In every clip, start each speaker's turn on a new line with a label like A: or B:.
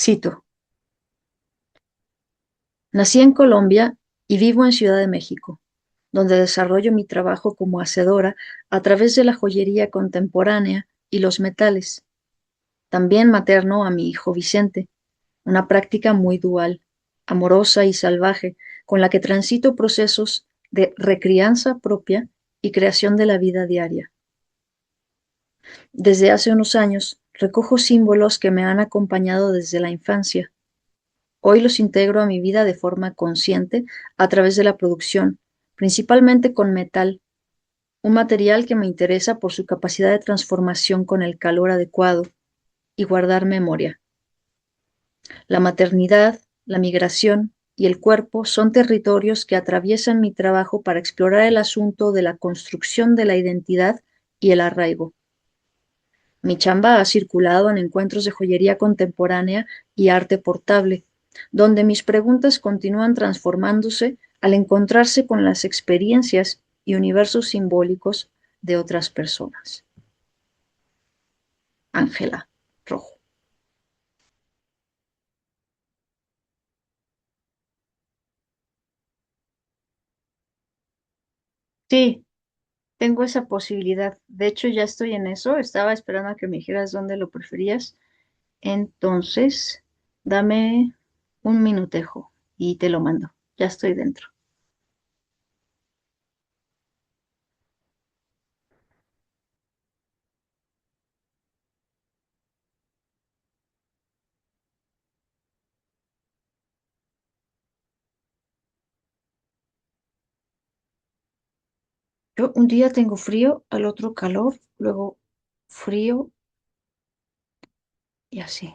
A: Cito, nací en Colombia y vivo en Ciudad de México, donde desarrollo mi trabajo como hacedora a través de la joyería contemporánea y los metales. También materno a mi hijo Vicente, una práctica muy dual, amorosa y salvaje, con la que transito procesos de recrianza propia y creación de la vida diaria. Desde hace unos años recojo símbolos que me han acompañado desde la infancia. Hoy los integro a mi vida de forma consciente a través de la producción, principalmente con metal, un material que me interesa por su capacidad de transformación con el calor adecuado y guardar memoria. La maternidad, la migración y el cuerpo son territorios que atraviesan mi trabajo para explorar el asunto de la construcción de la identidad y el arraigo. Mi chamba ha circulado en encuentros de joyería contemporánea y arte portable, donde mis preguntas continúan transformándose al encontrarse con las experiencias y universos simbólicos de otras personas. Ángela Rojo. Sí, tengo esa posibilidad. De hecho, ya estoy en eso. Estaba esperando a que me dijeras dónde lo preferías. Entonces, dame un minutejo y te lo mando. Ya estoy dentro. Yo un día tengo frío, al otro calor, luego frío y así.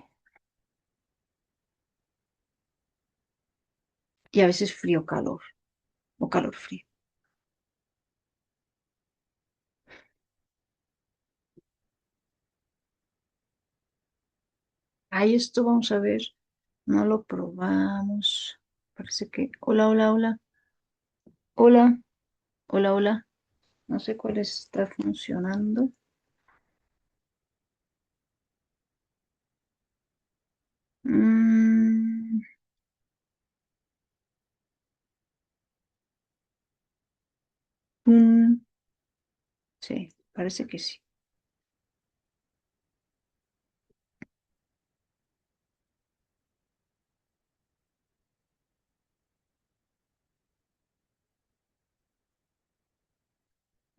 A: Y a veces frío-calor o calor-frío. Ahí esto vamos a ver. No lo probamos. Parece que... Hola, hola, hola. Hola, hola, hola. No sé cuál está funcionando. Mm, mm, sí, parece que sí.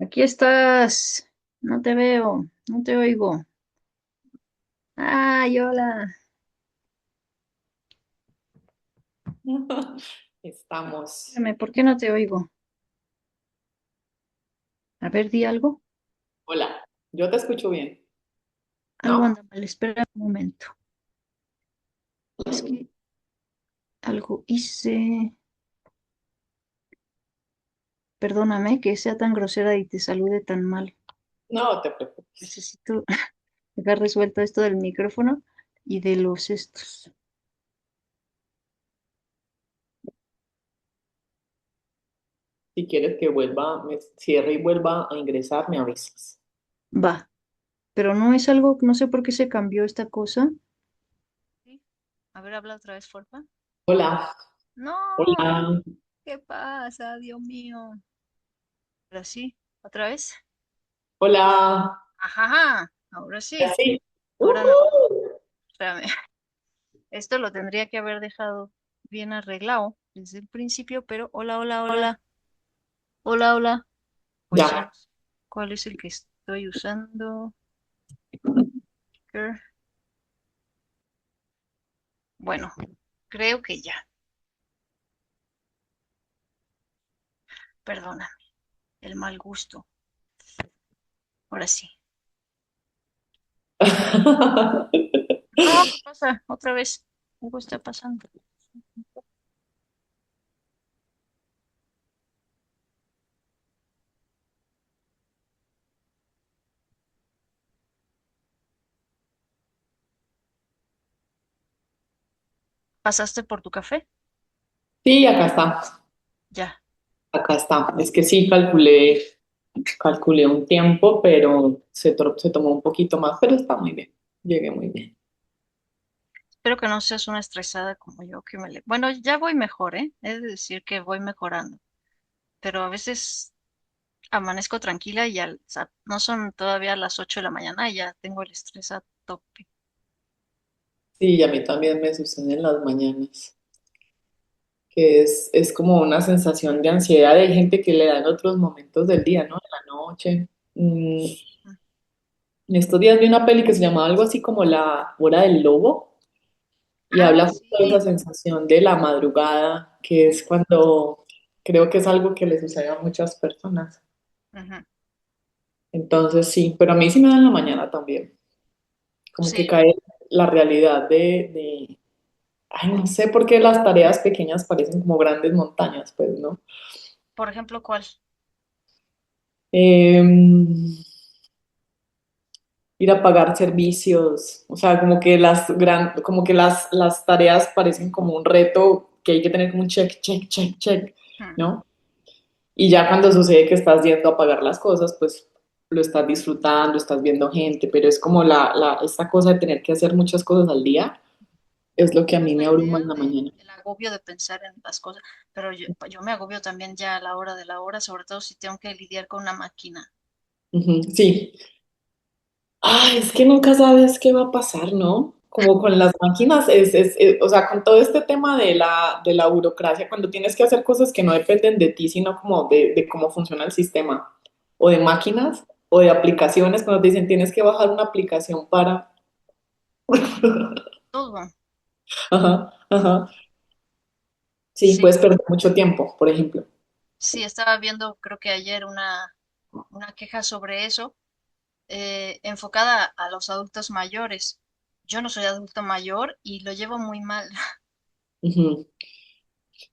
A: Aquí estás. No te veo, no te oigo. Ay, hola.
B: Estamos.
A: Espérame, ¿por qué no te oigo? A ver, di algo.
B: Hola, yo te escucho bien,
A: Algo
B: ¿no?
A: anda mal. Espera un momento. Es que algo hice. Perdóname que sea tan grosera y te salude tan mal.
B: No te preocupes.
A: Necesito dejar resuelto esto del micrófono y de los estos.
B: Si quieres que vuelva, me cierre y vuelva a ingresar, me avisas.
A: Va, pero no es algo, no sé por qué se cambió esta cosa. Sí. A ver, habla otra vez, porfa.
B: Hola,
A: No,
B: hola.
A: ¿qué pasa? Dios mío. Ahora sí, otra vez.
B: Hola.
A: Ajá, ahora sí.
B: Así.
A: Ahora no.
B: Ujú.
A: Espérame. Esto lo tendría que haber dejado bien arreglado desde el principio, pero hola, hola, hola. Hola, hola. Pues ya no
B: Ya.
A: sé cuál es el que estoy usando. Grr. Bueno, creo que ya. Perdona, el mal gusto. Ahora sí. No, ¿qué pasa? Otra vez. Algo está pasando. ¿Pasaste por tu café?
B: Sí, acá está.
A: Ya.
B: Acá está. Es que sí, calculé un tiempo, pero se tomó un poquito más, pero está muy bien. Llegué muy bien.
A: Espero que no seas una estresada como yo, Bueno, ya voy mejor, ¿eh? Es decir que voy mejorando, pero a veces amanezco tranquila y o sea, no son todavía las 8 de la mañana y ya tengo el estrés a tope.
B: Sí, y a mí también me sucede en las mañanas, que es como una sensación de ansiedad. Hay gente que le da en otros momentos del día, ¿no? En la noche.
A: Mm.
B: En estos días vi una peli que se llamaba algo así como La Hora del Lobo y
A: Ah,
B: habla justo de esa
A: sí.
B: sensación de la madrugada, que
A: Ujú,
B: es cuando creo que es algo que le sucede a muchas personas.
A: ujú.
B: Entonces sí, pero a mí sí me da en la mañana también, como que
A: Sí,
B: cae la realidad ay, no sé por qué las tareas pequeñas parecen como grandes montañas, pues, ¿no?
A: por ejemplo, ¿cuál?
B: Em, Ir a pagar servicios, o sea, como que como que las tareas parecen como un reto que hay que tener como un check, check, check, check,
A: Mm.
B: ¿no? Y ya cuando sucede que estás yendo a pagar las cosas, pues lo estás disfrutando, estás viendo gente, pero es como esta cosa de tener que hacer muchas cosas al día, es lo que a
A: Es
B: mí me
A: la
B: abruma
A: idea
B: en la
A: de
B: mañana.
A: el agobio de pensar en las cosas, pero yo me agobio también ya a la hora de la hora, sobre todo si tengo que lidiar con una máquina.
B: Ujú, sí. Ay, es que nunca sabes qué va a pasar, ¿no? Como con las máquinas, o sea, con todo este tema de la burocracia, cuando tienes que hacer cosas que no dependen de ti, sino como de cómo funciona el sistema, o de máquinas, o de aplicaciones, cuando te dicen tienes que bajar una aplicación para...
A: Todo.
B: Ajá, ajá. Sí,
A: Sí,
B: puedes perder mucho tiempo, por ejemplo.
A: sí, estaba viendo, creo que ayer una queja sobre eso, enfocada a los adultos mayores. Yo no soy adulto mayor y lo llevo muy mal.
B: Ujú.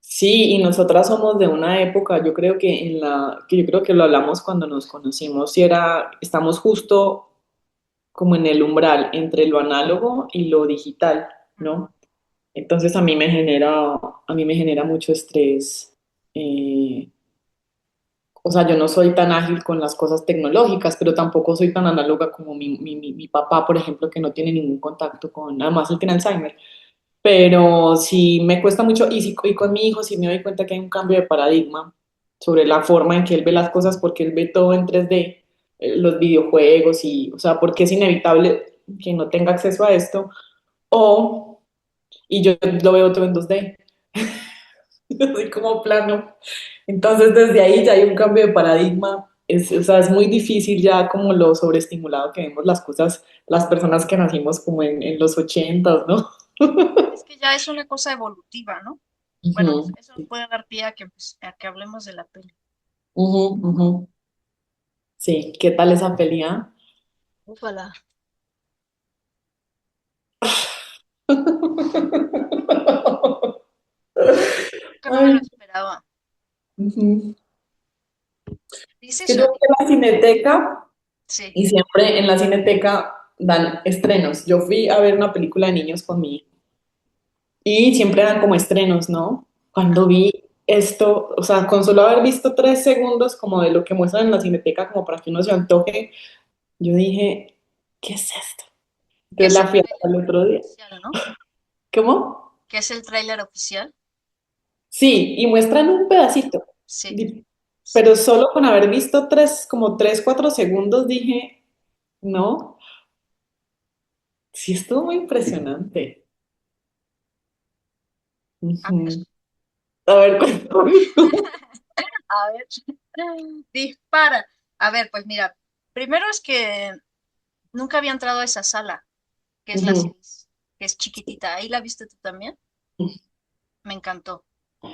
B: Sí, y nosotras somos de una época, yo creo que que yo creo que lo hablamos cuando nos conocimos, y estamos justo como en el umbral entre lo análogo y lo digital, ¿no? Entonces a mí me genera mucho estrés. O sea, yo no soy tan ágil con las cosas tecnológicas, pero tampoco soy tan análoga como mi papá, por ejemplo, que no tiene ningún contacto con, además él tiene Alzheimer. Pero sí me cuesta mucho, y con mi hijo sí me doy cuenta que hay un cambio de paradigma sobre la forma en que él ve las cosas, porque él ve todo en 3D, los videojuegos, y, o sea, porque es inevitable que no tenga acceso a esto, o, y yo lo veo todo en 2D, así como plano. Entonces, desde ahí ya hay un cambio de paradigma. O sea, es muy difícil ya como lo sobreestimulado que vemos las cosas, las personas que nacimos como en los 80, ¿no?
A: Es que ya es una cosa evolutiva, ¿no? Bueno,
B: Ujú,
A: eso nos puede dar pie a a que hablemos de la peli.
B: ujú, ujú. Sí, ¿qué tal esa pelea?
A: Ufala. Que no me lo
B: Ay,
A: esperaba.
B: ujú. Es
A: ¿Dices
B: que yo
A: o
B: fui a la Cineteca
A: sí?
B: y siempre en la Cineteca dan estrenos. Yo fui a ver una película de niños con mi hijo y siempre dan como estrenos, ¿no? Cuando vi esto, o sea, con solo haber visto 3 segundos como de lo que muestran en la Cineteca, como para que uno se antoje, yo dije, ¿qué es esto?
A: Que
B: Entonces
A: es
B: la
A: el
B: fui a ver
A: tráiler
B: el otro día.
A: oficial, ¿no?
B: ¿Cómo?
A: Que es el tráiler oficial.
B: Sí, y muestran un pedacito.
A: Sí,
B: Di-
A: sí.
B: Pero solo con haber visto como 3, 4 segundos dije, no, sí estuvo muy impresionante.
A: A ver,
B: Ujú. A ver, cuéntame tú.
A: a ver. Dispara. A ver, pues mira, primero es que nunca había entrado a esa sala, que es la
B: Ujú.
A: 6, que es chiquitita. ¿Ahí la viste tú también? Me encantó.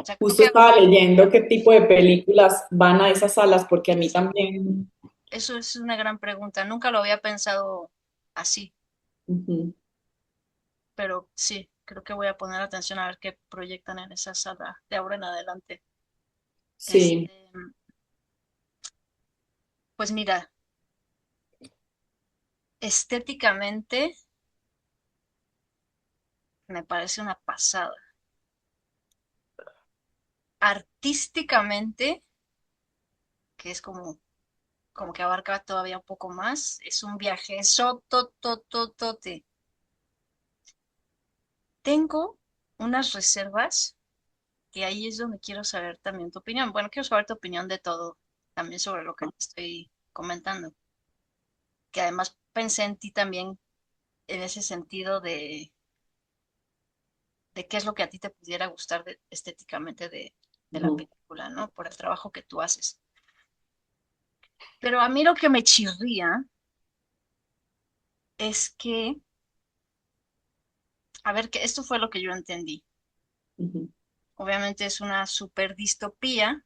A: O sea, creo
B: Justo
A: que
B: estaba leyendo qué tipo de
A: sí,
B: películas van a esas salas, porque a mí
A: exacto.
B: también.
A: Eso es una gran pregunta. Nunca lo había pensado así,
B: Ujú.
A: pero sí, creo que voy a poner atención a ver qué proyectan en esa sala de ahora en adelante.
B: Sí,
A: Este, pues mira, estéticamente me parece una pasada. Artísticamente, que es como que abarca todavía un poco más, es un viaje sototototote. Tengo unas reservas que ahí es donde quiero saber también tu opinión. Bueno, quiero saber tu opinión de todo, también sobre lo que te estoy comentando. Que además pensé en ti también en ese sentido de qué es lo que a ti te pudiera gustar estéticamente de la
B: Ujú,
A: película, ¿no? Por el trabajo que tú haces. Pero a mí lo que me chirría es que, a ver, que esto fue lo que yo entendí.
B: ujú,
A: Obviamente es una super distopía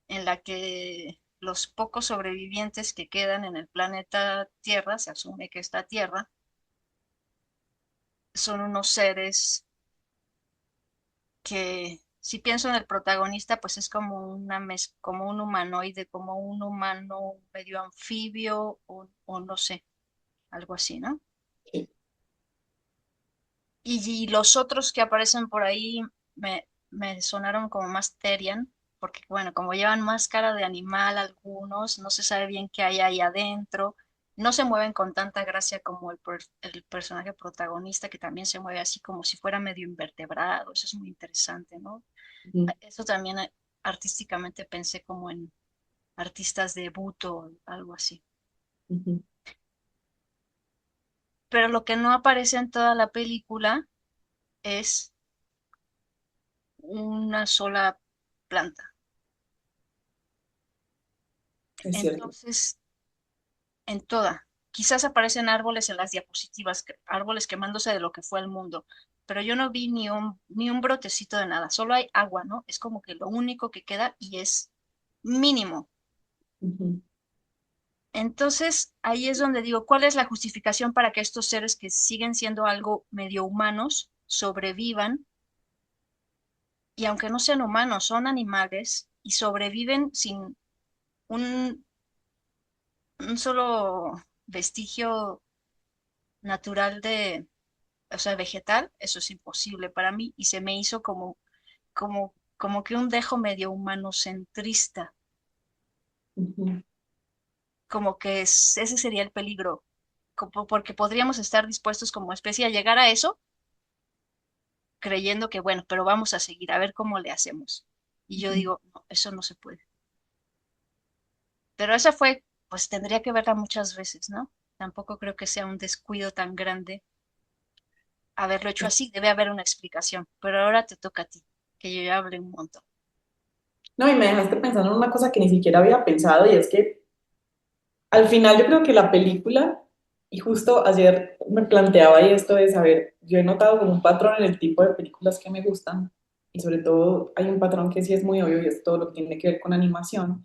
A: en la que los pocos sobrevivientes que quedan en el planeta Tierra, se asume que esta Tierra, son unos seres que, si pienso en el protagonista, pues es como como un humanoide, como un humano medio anfibio o no sé, algo así, ¿no?
B: sí,
A: Y los otros que aparecen por ahí me sonaron como más Terian, porque bueno, como llevan máscara de animal algunos, no se sabe bien qué hay ahí adentro, no se mueven con tanta gracia como el personaje protagonista, que también se mueve así como si fuera medio invertebrado, eso es muy interesante, ¿no?
B: ujú,
A: Eso también artísticamente pensé como en artistas de Buto, algo así.
B: ujú.
A: Pero lo que no aparece en toda la película es una sola planta.
B: Es cierto.
A: Entonces, en toda. Quizás aparecen árboles en las diapositivas, árboles quemándose de lo que fue el mundo, pero yo no vi ni un brotecito de nada, solo hay agua, ¿no? Es como que lo único que queda y es mínimo.
B: Ujú,
A: Entonces, ahí es donde digo, ¿cuál es la justificación para que estos seres que siguen siendo algo medio humanos sobrevivan? Y aunque no sean humanos, son animales y sobreviven sin un, un solo vestigio natural o sea, vegetal, eso es imposible para mí y se me hizo como que un dejo medio humanocentrista,
B: ujú.
A: como que ese sería el peligro, como porque podríamos estar dispuestos como especie a llegar a eso, creyendo que bueno, pero vamos a seguir a ver cómo le hacemos. Y yo digo, no, eso no se puede. Pero esa fue, pues tendría que verla muchas veces, ¿no? Tampoco creo que sea un descuido tan grande haberlo hecho así, debe haber una explicación, pero ahora te toca a ti, que yo ya hablé un montón.
B: No, y me dejaste pensando en una cosa que ni siquiera había pensado y es que al final yo creo que la película, y justo ayer me planteaba y esto de saber, yo he notado como un patrón en el tipo de películas que me gustan y sobre todo hay un patrón que sí es muy obvio y es todo lo que tiene que ver con animación,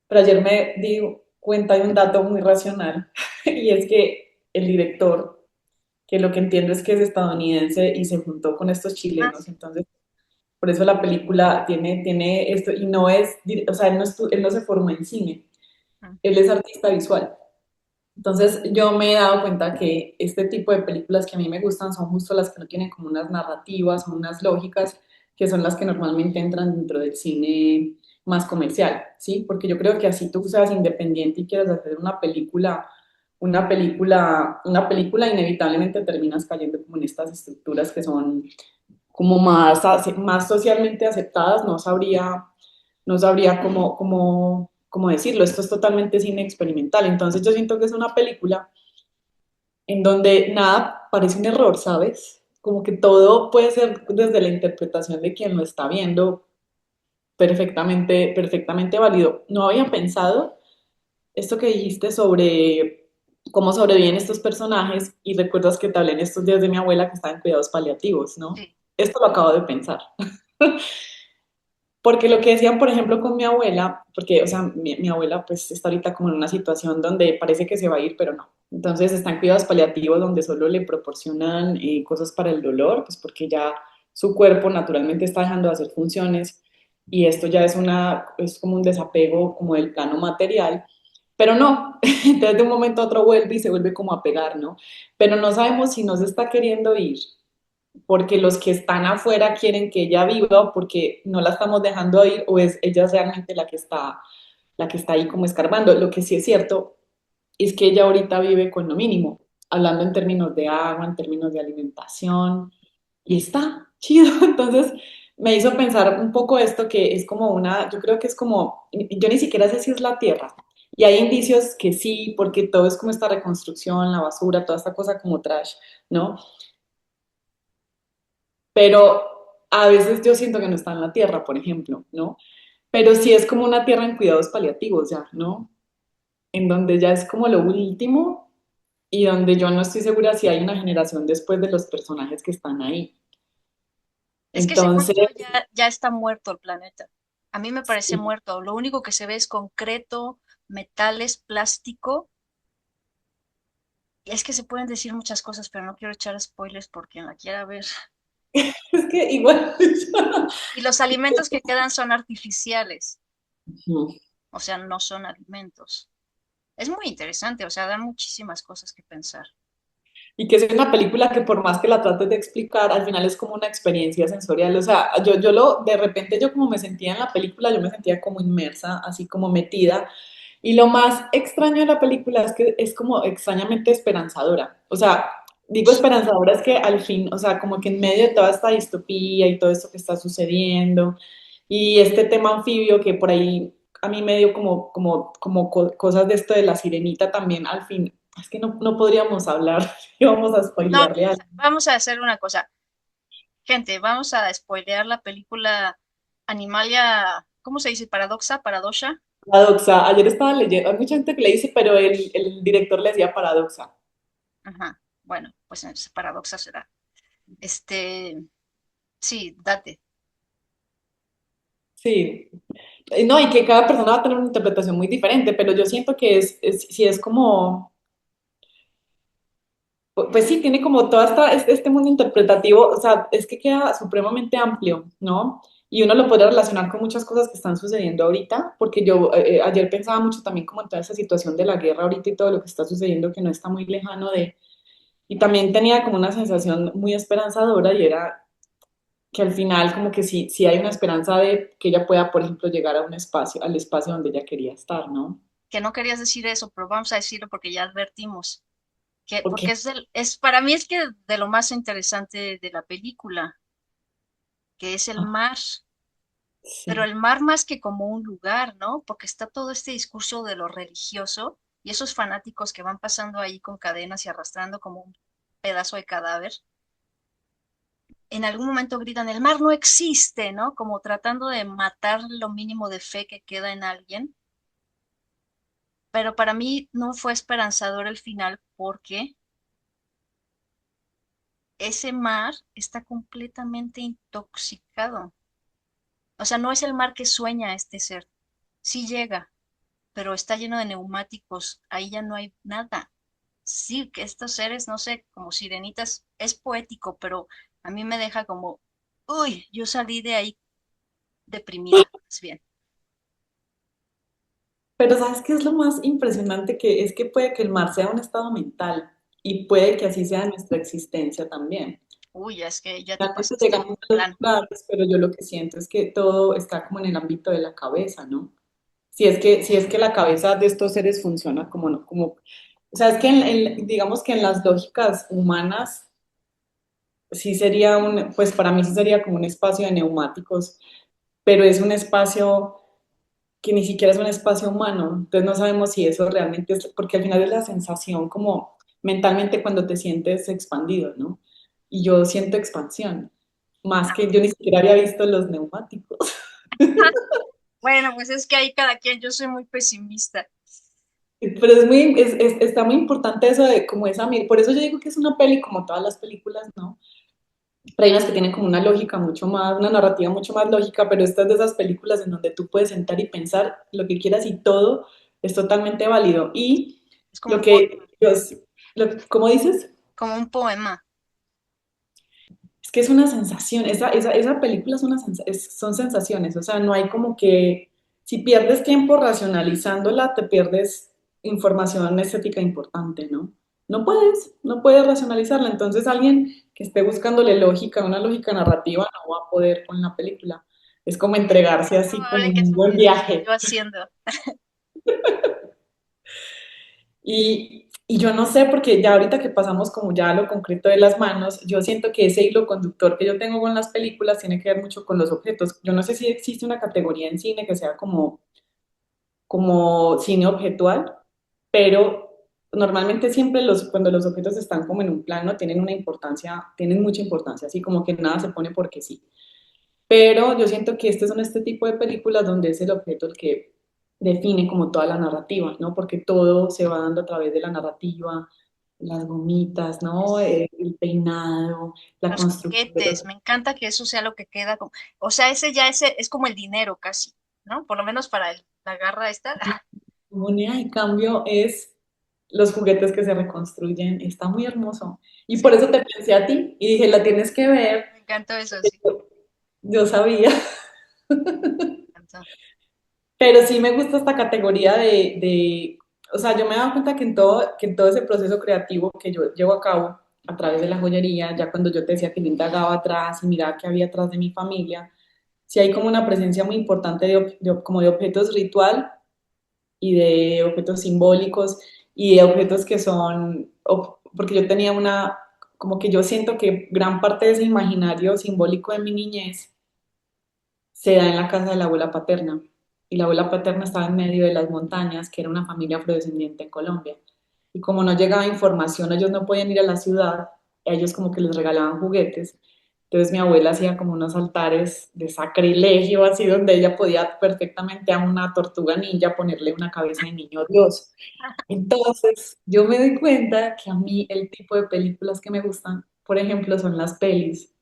B: pero ayer me di cuenta de un dato muy racional y es que el director, que lo que entiendo es que es estadounidense y se juntó con estos
A: Ah,
B: chilenos,
A: sí.
B: entonces por eso la película tiene esto y no es, o sea, él no se formó en cine,
A: Mm.
B: él es artista visual. Entonces yo me he dado cuenta que este tipo de películas que a mí me gustan son justo las que no tienen como unas narrativas o unas lógicas, que son las que normalmente entran dentro del cine más comercial, ¿sí? Porque yo creo que así tú seas independiente y quieras hacer una película inevitablemente terminas cayendo como en estas estructuras que son como más socialmente aceptadas, no sabría cómo decirlo, esto es totalmente cine experimental, entonces yo siento que es una película en donde nada parece un error, ¿sabes? Como que todo puede ser desde la interpretación de quien lo está viendo perfectamente, perfectamente válido. No había pensado esto que dijiste sobre cómo sobreviven estos personajes y recuerdas que te hablé en estos días de mi abuela que estaba en cuidados paliativos, ¿no?
A: Sí.
B: Esto lo acabo de pensar. Porque lo que decían, por ejemplo, con mi abuela, porque, o sea, mi abuela pues está ahorita como en una situación donde parece que se va a ir, pero no. Entonces están cuidados paliativos donde solo le proporcionan cosas para el dolor, pues porque ya su cuerpo naturalmente está dejando de hacer funciones y esto ya es como un desapego como del plano material, pero no, entonces de un momento a otro vuelve y se vuelve como a pegar, ¿no? Pero no sabemos si no se está queriendo ir porque los que están afuera quieren que ella viva o porque no la estamos dejando ir o es ella realmente la que está ahí como escarbando. Lo que sí es cierto es que ella ahorita vive con lo mínimo. hablando en términos de agua, en términos de alimentación, y está chido. Entonces me hizo pensar un poco esto que es como una, yo creo que es como, yo ni siquiera sé si es la Tierra. Y hay indicios que sí, porque todo es como esta reconstrucción, la basura, toda esta cosa como trash, ¿no? Pero a veces yo siento que no está en la Tierra, por ejemplo, ¿no? Pero sí es como una Tierra en cuidados paliativos ya, ¿no? En donde ya es como lo último y donde yo no estoy segura si hay una generación después de los personajes que están ahí.
A: Es que según
B: Entonces,
A: yo ya está muerto el planeta. A mí me parece
B: sí,
A: muerto. Lo único que se ve es concreto, metales, plástico. Y es que se pueden decir muchas cosas, pero no quiero echar spoilers por quien la quiera ver.
B: es que igual.
A: Y los alimentos que quedan son artificiales,
B: Ujú.
A: o sea, no son alimentos. Es muy interesante, o sea, da muchísimas cosas que pensar.
B: Y que es una película que por más que la trates de explicar, al final es como una experiencia sensorial. O sea, de repente yo como me sentía en la película, yo me sentía como inmersa, así como metida. Y lo más extraño de la película es que es como extrañamente esperanzadora. O sea, digo esperanzadora es que al fin, o sea, como que en medio de toda esta distopía y todo esto que está sucediendo y este tema anfibio que por ahí a mí me dio cosas de esto de la sirenita también, al fin, es que no podríamos hablar, íbamos a
A: No,
B: spoilearle algo.
A: vamos a hacer una cosa. Gente, vamos a spoilear la película Animalia, ¿cómo se dice? Paradoxa, Paradoxa.
B: Paradoxa, ayer estaba leyendo, hay mucha gente que le dice, pero el director le decía paradoxa.
A: Ajá. Bueno, pues Paradoxa será. Este, sí, date.
B: Sí, no, y que cada persona va a tener una interpretación muy diferente, pero yo siento que si es como, pues sí, tiene como todo este mundo interpretativo, o sea, es que queda supremamente amplio, ¿no? Y uno lo puede relacionar con muchas cosas que están sucediendo ahorita, porque yo ayer pensaba mucho también como en toda esa situación de la guerra ahorita y todo lo que está sucediendo que no está muy lejano de, y también tenía como una sensación muy esperanzadora y era que al final como que sí hay una esperanza de que ella pueda, por ejemplo, llegar a un espacio, al espacio donde ella quería estar, ¿no?
A: Que no querías decir eso, pero vamos a decirlo porque ya advertimos. Que,
B: Porque
A: porque para mí es que de lo más interesante de la película, que es el
B: ah,
A: mar, pero
B: sí.
A: el mar más que como un lugar, ¿no? Porque está todo este discurso de lo religioso y esos fanáticos que van pasando ahí con cadenas y arrastrando como un pedazo de cadáver. En algún momento gritan, el mar no existe, ¿no? Como tratando de matar lo mínimo de fe que queda en alguien. Pero para mí no fue esperanzador el final porque ese mar está completamente intoxicado. O sea, no es el mar que sueña este ser. Sí llega, pero está lleno de neumáticos. Ahí ya no hay nada. Sí, que estos seres, no sé, como sirenitas, es poético, pero a mí me deja como, uy, yo salí de ahí deprimida, más bien.
B: Pero ¿sabes qué es lo más impresionante? Que es que puede que el mar sea un estado mental y puede que así sea nuestra existencia también.
A: Uy, ya es que ya te
B: Realmente
A: pasaste de
B: llegamos a los
A: plan.
B: lugares, pero yo lo que siento es que todo está como en el ámbito de la cabeza, ¿no? Si es que la cabeza de estos seres funciona como, no, como, o sea, es que digamos que en las lógicas humanas sí sería pues para mí sí sería como un espacio de neumáticos, pero es un espacio que ni siquiera es un espacio humano, entonces no sabemos si eso realmente es, porque al final es la sensación como mentalmente cuando te sientes expandido, ¿no? Y yo siento expansión, más que yo ni siquiera había visto los neumáticos.
A: Bueno, pues es que ahí cada quien, yo soy muy pesimista.
B: Pero está muy importante eso de como esa, por eso yo digo que es una peli como todas las películas, ¿no? Pero hay unas que tienen como una lógica mucho más, una narrativa mucho más lógica, pero esta es de esas películas en donde tú puedes sentar y pensar lo que quieras y todo es totalmente válido. Y
A: Es como
B: lo
A: un poema,
B: que, ¿cómo dices?
A: como un poema.
B: Es que es una sensación, esa película es son sensaciones, o sea, no hay como que, si pierdes tiempo racionalizándola, te pierdes información estética importante, ¿no? No puedes racionalizarla, entonces alguien que esté buscándole lógica, una lógica narrativa, no va a poder con la película. Es como entregarse
A: Es
B: así como
A: probable que
B: un
A: eso
B: buen
A: termine yo
B: viaje.
A: haciendo.
B: Y, Y yo no sé, porque ya ahorita que pasamos como ya a lo concreto de las manos, yo siento que ese hilo conductor que yo tengo con las películas tiene que ver mucho con los objetos. Yo no sé si existe una categoría en cine que sea como cine objetual, pero normalmente siempre cuando los objetos están como en un plano tienen una importancia, tienen mucha importancia, así como que nada se pone porque sí. Pero yo siento que son este tipo de películas donde es el objeto el que define como toda la narrativa, ¿no? Porque todo se va dando a través de la narrativa, las gomitas, ¿no? El peinado, la
C: Los
B: construcción de
C: juguetes,
B: los...
C: me encanta que eso sea lo que queda. O sea, ese es como el dinero casi, ¿no? Por lo menos para la garra esta.
B: Moneda de cambio es los juguetes que se reconstruyen, está muy hermoso. Y por
C: Sí,
B: eso te pensé a ti y dije, la tienes que ver.
C: me encantó eso, sí.
B: Yo sabía.
C: Me encantó.
B: Pero sí me gusta esta categoría o sea, yo me he dado cuenta que en todo ese proceso creativo que yo llevo a cabo a través de la joyería, ya cuando yo te decía que yo indagaba atrás y miraba qué había atrás de mi familia, sí hay como una presencia muy importante como de objetos ritual y de objetos simbólicos y de objetos que porque yo tenía como que yo siento que gran parte de ese imaginario simbólico de mi niñez se da en la casa de la abuela paterna. Y la abuela paterna estaba en medio de las montañas, que era una familia afrodescendiente en Colombia. Y como no llegaba información, ellos no podían ir a la ciudad, a ellos como que les regalaban juguetes. Entonces mi abuela hacía como unos altares de sacrilegio, así donde ella podía perfectamente a una tortuga ninja ponerle una cabeza de niño Dios. Entonces yo me doy cuenta que a mí el tipo de películas que me gustan, por ejemplo, son las pelis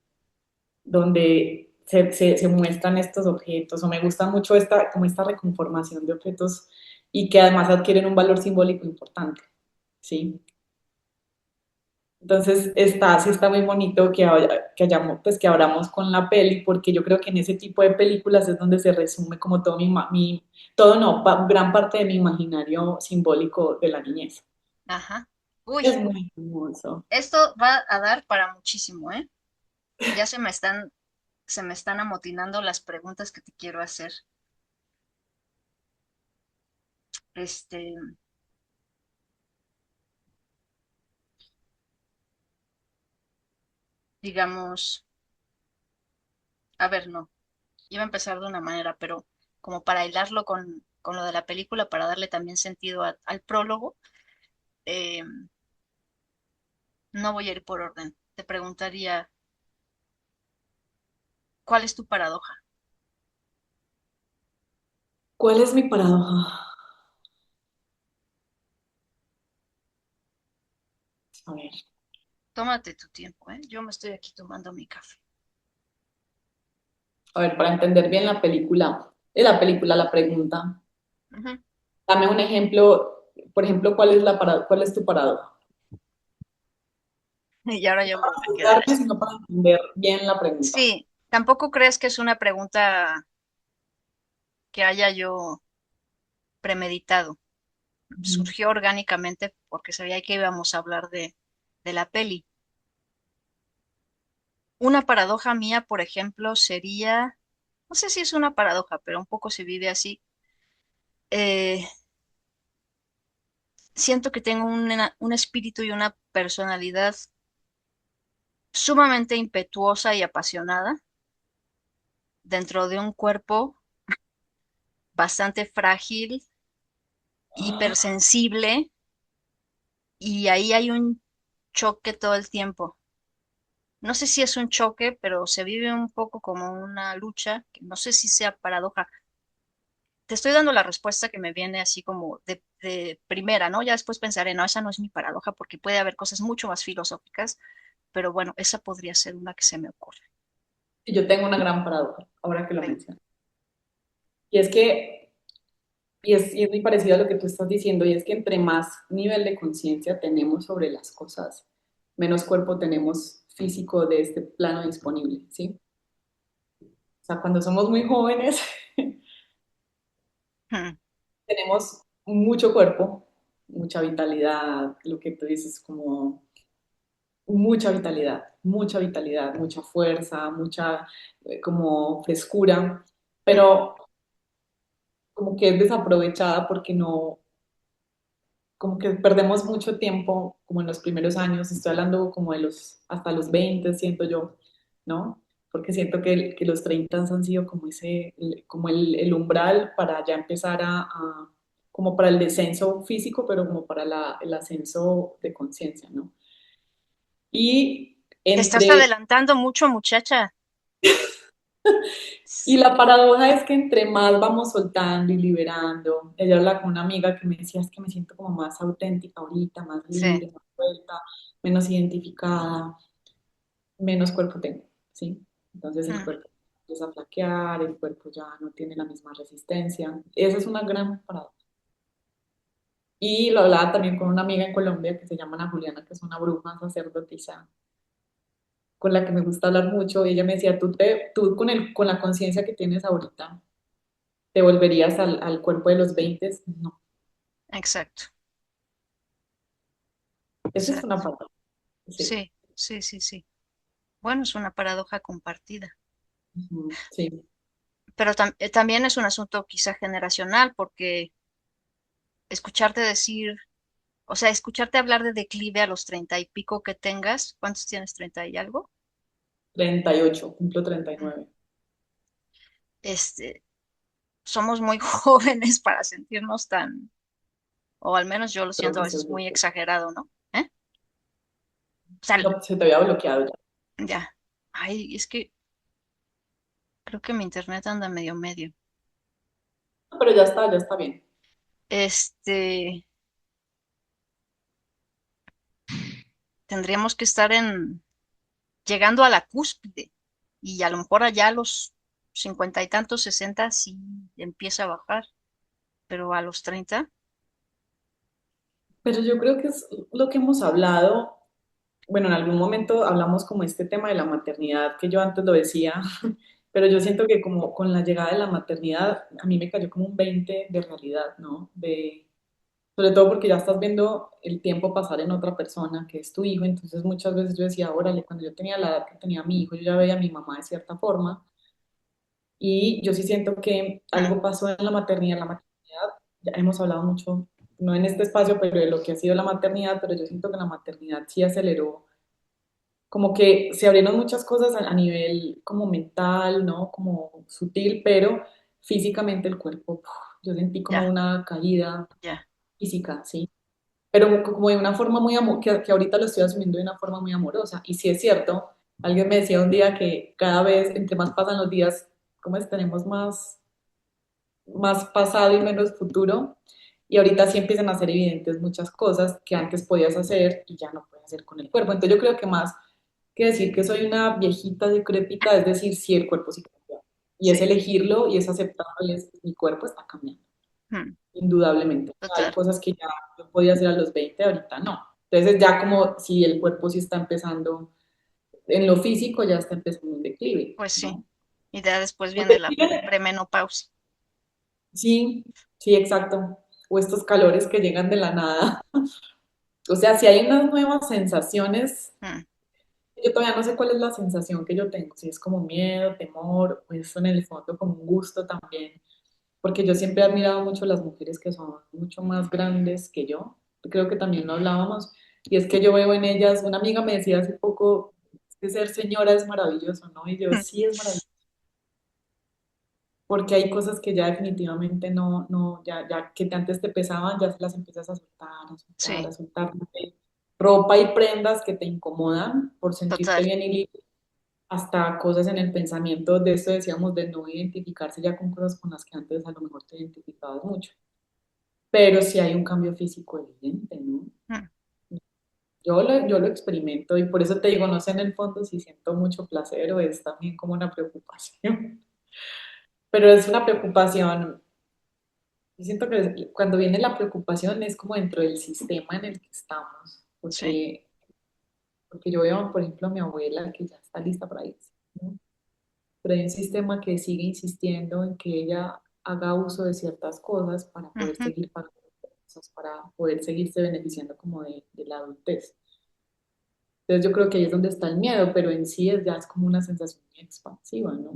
B: donde se muestran estos objetos, o me gusta mucho como esta reconformación de objetos y que además adquieren un valor simbólico importante, ¿sí? Entonces sí está muy bonito pues que abramos con la peli, porque yo creo que en ese tipo de películas es donde se resume como todo todo no, gran parte de mi imaginario simbólico de la niñez.
C: Ajá. Uy,
B: Es muy hermoso.
C: esto va a dar para muchísimo, ¿eh? Ya se me están amotinando las preguntas que te quiero hacer. Este, digamos, a ver, no, iba a empezar de una manera, pero como para hilarlo con lo de la película, para darle también sentido al prólogo, eh, no voy a ir por orden. Te preguntaría, ¿cuál es tu paradoja?
B: ¿Cuál es mi paradoja? A ver,
C: Tómate tu tiempo, ¿eh? Yo me estoy aquí tomando mi café.
B: para entender bien la película, la pregunta.
C: Ujú.
B: Dame un ejemplo, por ejemplo, ¿cuál es tu paradoja?
C: Y ahora yo me voy a quedar
B: Darme,
C: así.
B: sino para entender bien la pregunta.
C: Sí, tampoco crees que es una pregunta que haya yo premeditado.
B: Ujú.
C: Surgió orgánicamente porque sabía que íbamos a hablar de la peli. Una paradoja mía, por ejemplo, sería, no sé si es una paradoja, pero un poco se vive así. Eh, Siento que tengo un espíritu y una personalidad sumamente impetuosa y apasionada dentro de un cuerpo bastante frágil, hipersensible, y ahí hay un choque todo el tiempo. No sé si es un choque, pero se vive un poco como una lucha, que no sé si sea paradoja. Te estoy dando la respuesta que me viene así como de primera, ¿no? Ya después pensaré, no, esa no es mi paradoja porque puede haber cosas mucho más filosóficas, pero bueno, esa podría ser una que se me ocurre.
B: Y yo tengo una gran paradoja, ahora que lo
C: Ven.
B: menciono. Y es que, y es muy parecido a lo que tú estás diciendo, y es que entre más nivel de conciencia tenemos sobre las cosas, menos cuerpo tenemos físico de este plano disponible, ¿sí? O sea, cuando somos muy jóvenes,
C: Hmm.
B: tenemos mucho cuerpo, mucha vitalidad, lo que tú dices, como mucha vitalidad, mucha fuerza, mucha como frescura,
C: Hmm.
B: pero como que es desaprovechada porque como que perdemos mucho tiempo, como en los primeros años, estoy hablando como de hasta los 20 siento yo, ¿no? Porque siento que los 30 han sido como como el umbral para ya empezar como para el descenso físico, pero como para el ascenso de conciencia, ¿no? Y
C: Te estás
B: entre
C: adelantando mucho, muchacha.
B: Y la paradoja es que entre más vamos soltando y liberando, ella habla con una amiga que me decía, es que me siento como más auténtica ahorita, más
C: Sí.
B: libre, más suelta, menos identificada, menos cuerpo tengo, ¿sí? Entonces el
C: Mm.
B: cuerpo empieza a flaquear, el cuerpo ya no tiene la misma resistencia. Esa es una gran paradoja. Y lo hablaba también con una amiga en Colombia que se llama Ana Juliana, que es una bruja sacerdotisa con la que me gusta hablar mucho. Y ella me decía, tú con la conciencia que tienes ahorita, ¿te volverías al cuerpo de los 20? No.
C: Exacto,
B: Esa es una
C: exacto.
B: paradoja. Sí.
C: Sí, sí, sí, sí. Bueno, es una paradoja compartida.
B: Ujú, sí.
C: Pero también es un asunto quizá generacional, porque escucharte decir, o sea, escucharte hablar de declive a los 30 y pico que tengas, ¿cuántos tienes? ¿30 y algo?
B: 38, cumplo 39.
C: Este, somos muy jóvenes para sentirnos tan, o al menos yo lo
B: Creo
C: siento a
B: que se,
C: veces muy exagerado, ¿no? ¿Eh? O sea,
B: no, se te había bloqueado ya.
C: ya. Ay, es que creo que mi internet anda medio medio.
B: No, pero ya está bien.
C: Este, tendríamos que estar llegando a la cúspide y a lo mejor allá a los 50 y tantos, 60 sí empieza a bajar, pero a los 30,
B: Pero yo creo que es lo que hemos hablado. Bueno, en algún momento hablamos como este tema de la maternidad, que yo antes lo decía, pero yo siento que como con la llegada de la maternidad, a mí me cayó como un 20 de realidad, ¿no? Sobre todo porque ya estás viendo el tiempo pasar en otra persona, que es tu hijo, entonces muchas veces yo decía, órale, cuando yo tenía la edad que tenía mi hijo, yo ya veía a mi mamá de cierta forma, y yo sí siento que
C: mm,
B: algo pasó en la maternidad. La maternidad, ya hemos hablado mucho, no en este espacio, pero de lo que ha sido la maternidad, pero yo siento que la maternidad sí aceleró, como que se abrieron muchas cosas a nivel como mental, ¿no? Como sutil, pero físicamente el cuerpo, yo sentí como
C: ya,
B: una caída
C: ya,
B: física, ¿sí? Pero como de una forma muy que ahorita lo estoy asumiendo de una forma muy amorosa. Y sí es cierto, alguien me decía un día que cada vez, entre más pasan los días, como es, tenemos más pasado y menos futuro. Y ahorita sí empiezan a ser evidentes muchas cosas que antes podías hacer y ya no puedes hacer con el cuerpo. Entonces yo creo que más que decir que soy una viejita decrépita, es decir, sí, el cuerpo sí cambia. Y es
C: sí,
B: elegirlo y es aceptarlo y es, mi cuerpo está cambiando,
C: mm,
B: indudablemente. Hay
C: total,
B: cosas que ya yo podía hacer a los 20 ahorita no. Entonces ya como si el cuerpo sí está empezando, en lo físico ya está empezando un declive,
C: pues sí.
B: ¿no?
C: Y ya después
B: Un
C: viene la
B: declive,
C: premenopausia.
B: sí, sí, exacto. O estos calores que llegan de la nada. O sea, si hay unas nuevas sensaciones,
C: Mm,
B: yo todavía no sé cuál es la sensación que yo tengo, si es como miedo, temor, o es en el fondo como un gusto también, porque yo siempre he admirado mucho a las mujeres que son mucho más grandes que yo, creo que también lo hablábamos, y es que yo veo en ellas, una amiga me decía hace poco, es que ser señora es maravilloso, ¿no? Y yo,
C: mm,
B: sí es maravilloso, porque hay cosas que ya definitivamente no, ya que antes te pesaban, ya se las empiezas a soltar, a soltar,
C: sí,
B: a soltar. Ropa y prendas que te incomodan por sentirte
C: total,
B: bien y libre, hasta cosas en el pensamiento, de esto decíamos, de no identificarse ya con cosas con las que antes a lo mejor te identificabas mucho. Pero sí hay un cambio físico evidente, ¿no?
C: mm,
B: Yo lo experimento y por eso te digo, no sé en el fondo si siento mucho placer o es también como una preocupación, pero es una preocupación. Yo siento que cuando viene la preocupación es como dentro del sistema en el que estamos,
C: sí,
B: porque yo veo, por ejemplo, a mi abuela que ya está lista para irse, ¿no? Pero hay un sistema que sigue insistiendo en que ella haga uso de ciertas cosas para poder
C: ujú,
B: seguir pagando cosas, para poder seguirse beneficiando como de la adultez. Entonces yo creo que ahí es donde está el miedo, pero en sí ya es como una sensación muy expansiva, ¿no?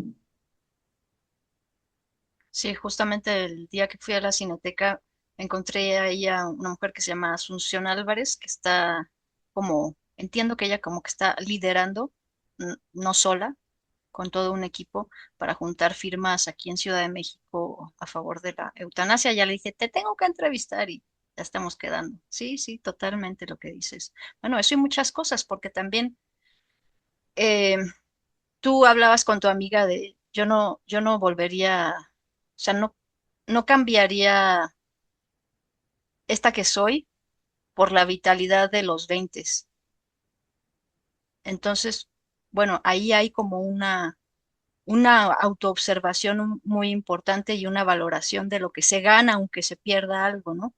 C: sí, justamente el día que fui a la cineteca encontré ahí a una mujer que se llama Asunción Álvarez, que está como, entiendo que ella como que está liderando, no sola, con todo un equipo para juntar firmas aquí en Ciudad de México a favor de la eutanasia. Ya le dije, te tengo que entrevistar y ya estamos quedando. Sí, sí, totalmente lo que dices. Bueno, eso y muchas cosas, porque también eh, tú hablabas con tu amiga de, yo no volvería, o sea, no cambiaría esta que soy por la vitalidad de los 20. Entonces, bueno, ahí hay como una autoobservación muy importante y una valoración de lo que se gana aunque se pierda algo, ¿no?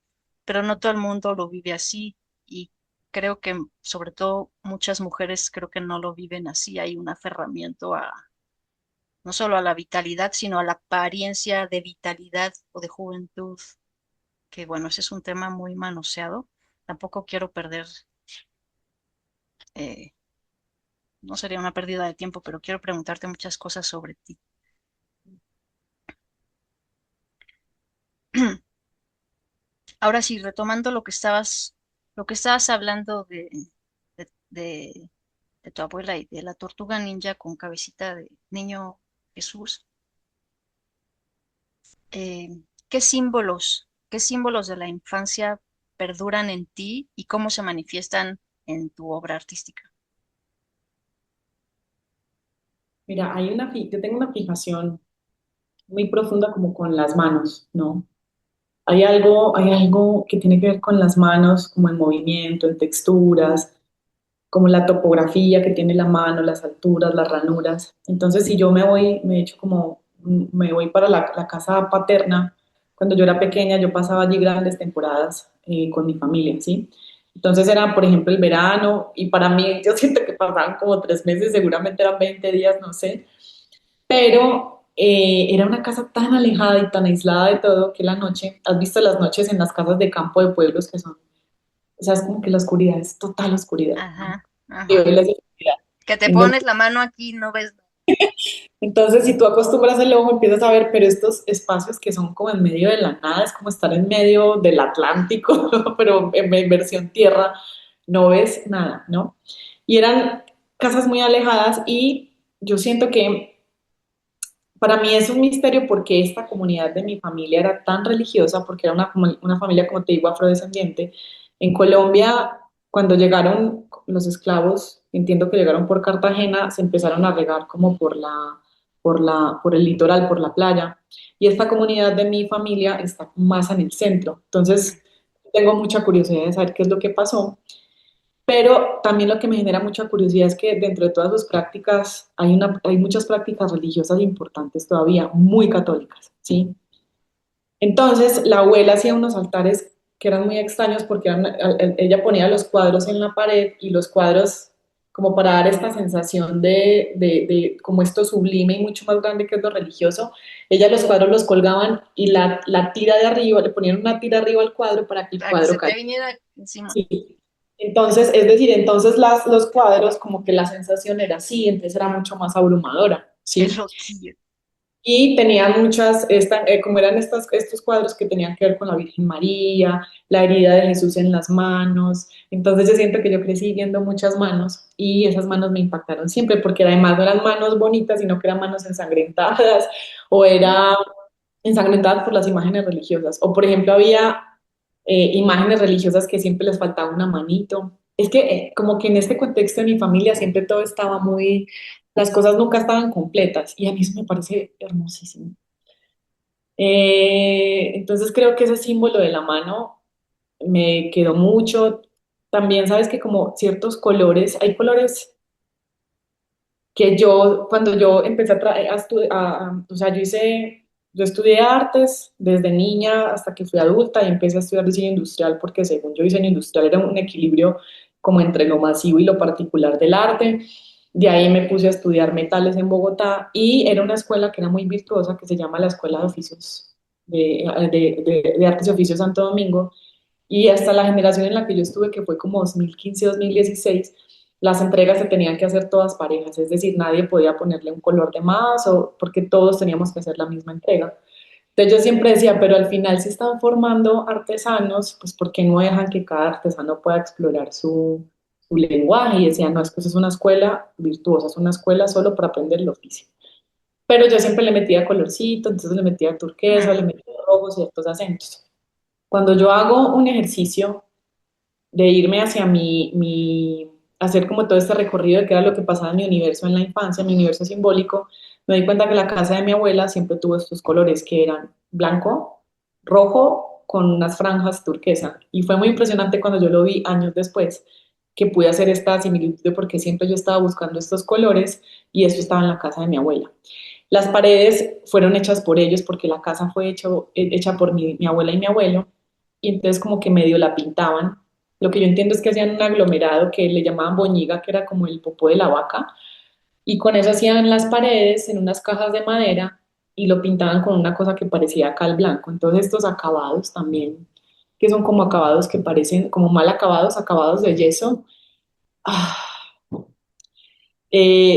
C: Pero no todo el mundo lo vive así y creo que sobre todo muchas mujeres creo que no lo viven así. Hay un aferramiento a no solo a la vitalidad, sino a la apariencia de vitalidad o de juventud, que bueno, ese es un tema muy manoseado. Tampoco quiero perder, eh, no sería una pérdida de tiempo, pero quiero preguntarte muchas cosas sobre ti. Ahora sí, retomando lo que estabas hablando de, de- de tu abuela y de la tortuga ninja con cabecita de niño Jesús, eh, qué símbolos de la infancia perduran en ti y cómo se manifiestan en tu obra artística?
B: Mira, yo tengo una fijación muy profunda como con las manos, ¿no? Hay algo que tiene que ver con las manos, como en movimiento, en texturas, como la topografía que tiene la mano, las alturas, las ranuras. Entonces, si yo me echo como, me voy para la casa paterna, cuando yo era pequeña, yo pasaba allí grandes temporadas con mi familia, ¿sí? Entonces era, por ejemplo, el verano, y para mí yo siento que pasaban como 3 meses, seguramente eran 20 días, no sé, pero era una casa tan alejada y tan aislada de todo que la noche, has visto las noches en las casas de campo de pueblos que son, o sea, es como que la oscuridad es total oscuridad, ¿no?
C: Ajá,
B: Y
C: ajá.
B: hoy la oscuridad.
C: Que te
B: En donde,
C: pones la mano aquí y no ves.
B: entonces, si tú acostumbras el ojo, empiezas a ver, pero estos espacios que son como en medio de la nada, es como estar en medio del Atlántico, pero en versión tierra, no ves nada, ¿no? Y eran casas muy alejadas y yo siento que para mí es un misterio porque esta comunidad de mi familia era tan religiosa, porque era una familia, como te digo, afrodescendiente. En Colombia, cuando llegaron los esclavos, entiendo que llegaron por Cartagena, se empezaron a regar como por el litoral, por la playa. Y esta comunidad de mi familia está más en el centro. Entonces, tengo mucha curiosidad de saber qué es lo que pasó. Pero también lo que me genera mucha curiosidad es que dentro de todas sus prácticas hay muchas prácticas religiosas importantes todavía, muy católicas, ¿sí? Entonces, la abuela hacía unos altares que eran muy extraños porque ella ponía los cuadros en la pared y los cuadros, como para dar esta sensación de como esto sublime y mucho más grande que es lo religioso, ella los cuadros los colgaban y la tira de arriba, le ponían una tira arriba al cuadro para que el
C: Para que
B: cuadro
C: se te
B: cayera.
C: viniera encima.
B: Sí. Entonces, es decir, entonces los cuadros, como que la sensación era así, entonces era mucho más abrumadora,
C: Qué
B: ¿sí?
C: loquillo.
B: Y tenían como eran estos cuadros que tenían que ver con la Virgen María, la herida de Jesús en las manos. Entonces yo siento que yo crecí viendo muchas manos y esas manos me impactaron siempre porque además no eran manos bonitas, sino que eran manos ensangrentadas o era ensangrentadas por las imágenes religiosas. O por ejemplo había imágenes religiosas que siempre les faltaba una manito. Es que como que en este contexto de mi familia siempre todo estaba muy, las cosas nunca estaban completas y a mí eso me parece hermosísimo. Entonces creo que ese símbolo de la mano me quedó mucho. También sabes que como ciertos colores, hay colores que yo, cuando yo empecé o sea, yo estudié artes desde niña hasta que fui adulta y empecé a estudiar diseño industrial porque según yo diseño industrial era un equilibrio como entre lo masivo y lo particular del arte. De ahí me puse a estudiar metales en Bogotá y era una escuela que era muy virtuosa que se llama la Escuela de Oficios de Artes y Oficios Santo Domingo y hasta la generación en la que yo estuve, que fue como 2015-2016, las entregas se tenían que hacer todas parejas, es decir, nadie podía ponerle un color de más o porque todos teníamos que hacer la misma entrega. Entonces yo siempre decía, pero al final si están formando artesanos, pues ¿por qué no dejan que cada artesano pueda explorar su lenguaje? Y decía, no, es que eso es una escuela virtuosa, es una escuela solo para aprender el oficio. Pero yo siempre le metía colorcito, entonces le metía turquesa,
C: Mm,
B: le metía rojo, ciertos acentos. Cuando yo hago un ejercicio de irme hacia hacer como todo este recorrido de qué era lo que pasaba en mi universo en la infancia, mi universo simbólico, me di cuenta que la casa de mi abuela siempre tuvo estos colores que eran blanco, rojo, con unas franjas turquesa. Y fue muy impresionante cuando yo lo vi años después, que pude hacer esta similitud de por qué siempre yo estaba buscando estos colores y eso estaba en la casa de mi abuela. Las paredes fueron hechas por ellos porque la casa fue hecha por mi abuela y mi abuelo y entonces como que medio la pintaban. Lo que yo entiendo es que hacían un aglomerado que le llamaban boñiga, que era como el popó de la vaca, y con eso hacían las paredes en unas cajas de madera y lo pintaban con una cosa que parecía cal blanco. Entonces estos acabados también, que son como acabados que parecen como mal acabados, acabados de yeso. Ah,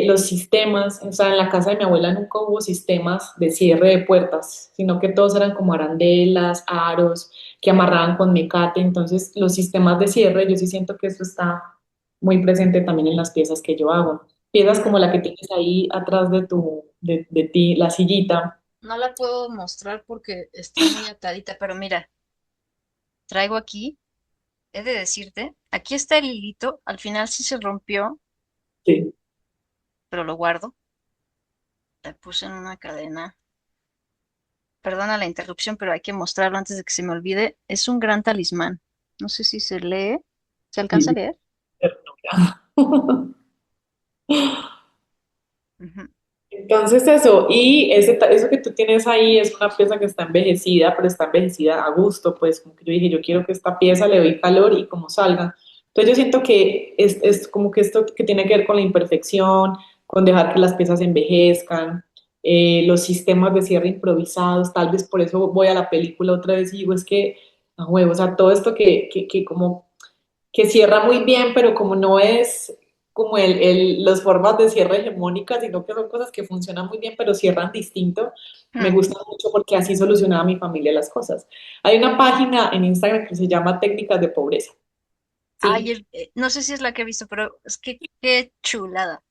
B: los sistemas, o sea, en la casa de mi abuela nunca hubo sistemas de cierre de puertas, sino que todos eran como arandelas, aros, que amarraban con mecate. Entonces, los sistemas de cierre, yo sí siento que eso está muy presente también en las piezas que yo hago. Piezas como la que tienes ahí atrás de ti, la sillita.
C: no la puedo mostrar porque está muy atadita, pero mira, traigo aquí, he de decirte, aquí está el hilito, al final sí se rompió,
B: Sí,
C: pero lo guardo, la puse en una cadena. Perdona la interrupción, pero hay que mostrarlo antes de que se me olvide. Es un gran talismán. No sé si se lee. ¿Se alcanza a
B: sí.
C: leer?
B: Ternura.
C: Ujú.
B: Entonces eso, y eso que tú tienes ahí es una pieza que está envejecida, pero está envejecida a gusto, pues como que yo dije, yo quiero que esta pieza le doy calor y como salga. Entonces yo siento que es como que esto que tiene que ver con la imperfección, con dejar que las piezas envejezcan, los sistemas de cierre improvisados, tal vez por eso voy a la película otra vez y digo, es que, a huevo, o sea, todo esto que como que cierra muy bien, pero como no es como las formas de cierre hegemónicas, sino que son cosas que funcionan muy bien, pero cierran distinto, me
C: Hmm.
B: gusta mucho porque así solucionaba mi familia las cosas. Hay una página en Instagram que se llama Técnicas de Pobreza,
C: Ay,
B: ¿sí?
C: no sé si es la que he visto, pero es que qué chulada.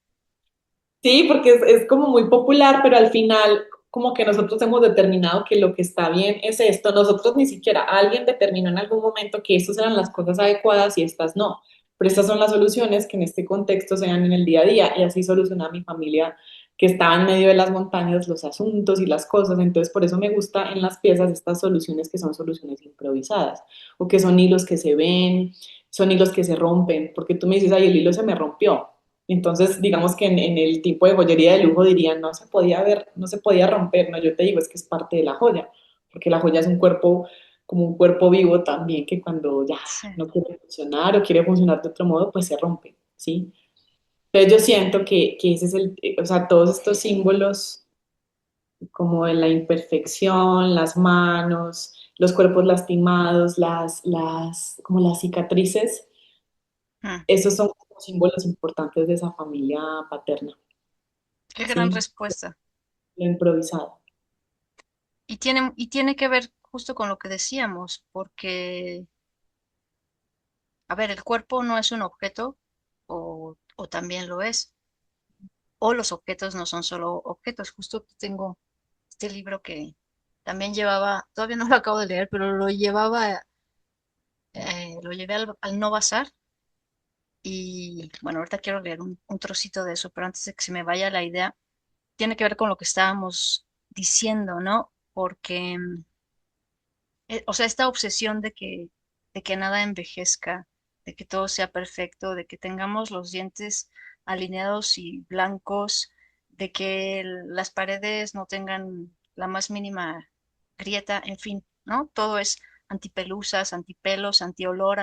B: Sí, porque es como muy popular, pero al final como que nosotros hemos determinado que lo que está bien es esto. Nosotros ni siquiera, alguien determinó en algún momento que estas eran las cosas adecuadas y estas no. Pero estas son las soluciones que en este contexto se dan en el día a día y así soluciona mi familia que estaba en medio de las montañas los asuntos y las cosas. Entonces por eso me gusta en las piezas estas soluciones que son soluciones improvisadas o que son hilos que se ven, son hilos que se rompen, porque tú me dices, ay, el hilo se me rompió. Entonces, digamos que en el tipo de joyería de lujo dirían, no se podía ver, no se podía romper, no, yo te digo, es que es parte de la joya, porque la joya es un cuerpo, como un cuerpo vivo también, que cuando ya
C: Sí.
B: no quiere funcionar o quiere funcionar de otro modo, pues se rompe, ¿sí? Entonces yo siento que ese es o sea, todos estos símbolos como de la imperfección, las manos, los cuerpos lastimados, como las cicatrices,
C: Hmm.
B: esos son como símbolos importantes de esa familia paterna.
C: Qué gran
B: Sí,
C: respuesta.
B: lo improvisado.
C: Y tiene que ver justo con lo que decíamos, porque, a ver, el cuerpo no es un objeto, o también lo es, o los objetos no son solo objetos. Justo tengo este libro que también llevaba, todavía no lo acabo de leer, pero lo llevé al No Bazar y bueno, ahorita quiero leer un trocito de eso, pero antes de que se me vaya la idea, tiene que ver con lo que estábamos diciendo, ¿no? Porque, o sea, esta obsesión de que nada envejezca, de que todo sea perfecto, de que tengamos los dientes alineados y blancos, de que las paredes no tengan la más mínima grieta, en fin, ¿no? Todo es antipelusas, antipelos, antiolor,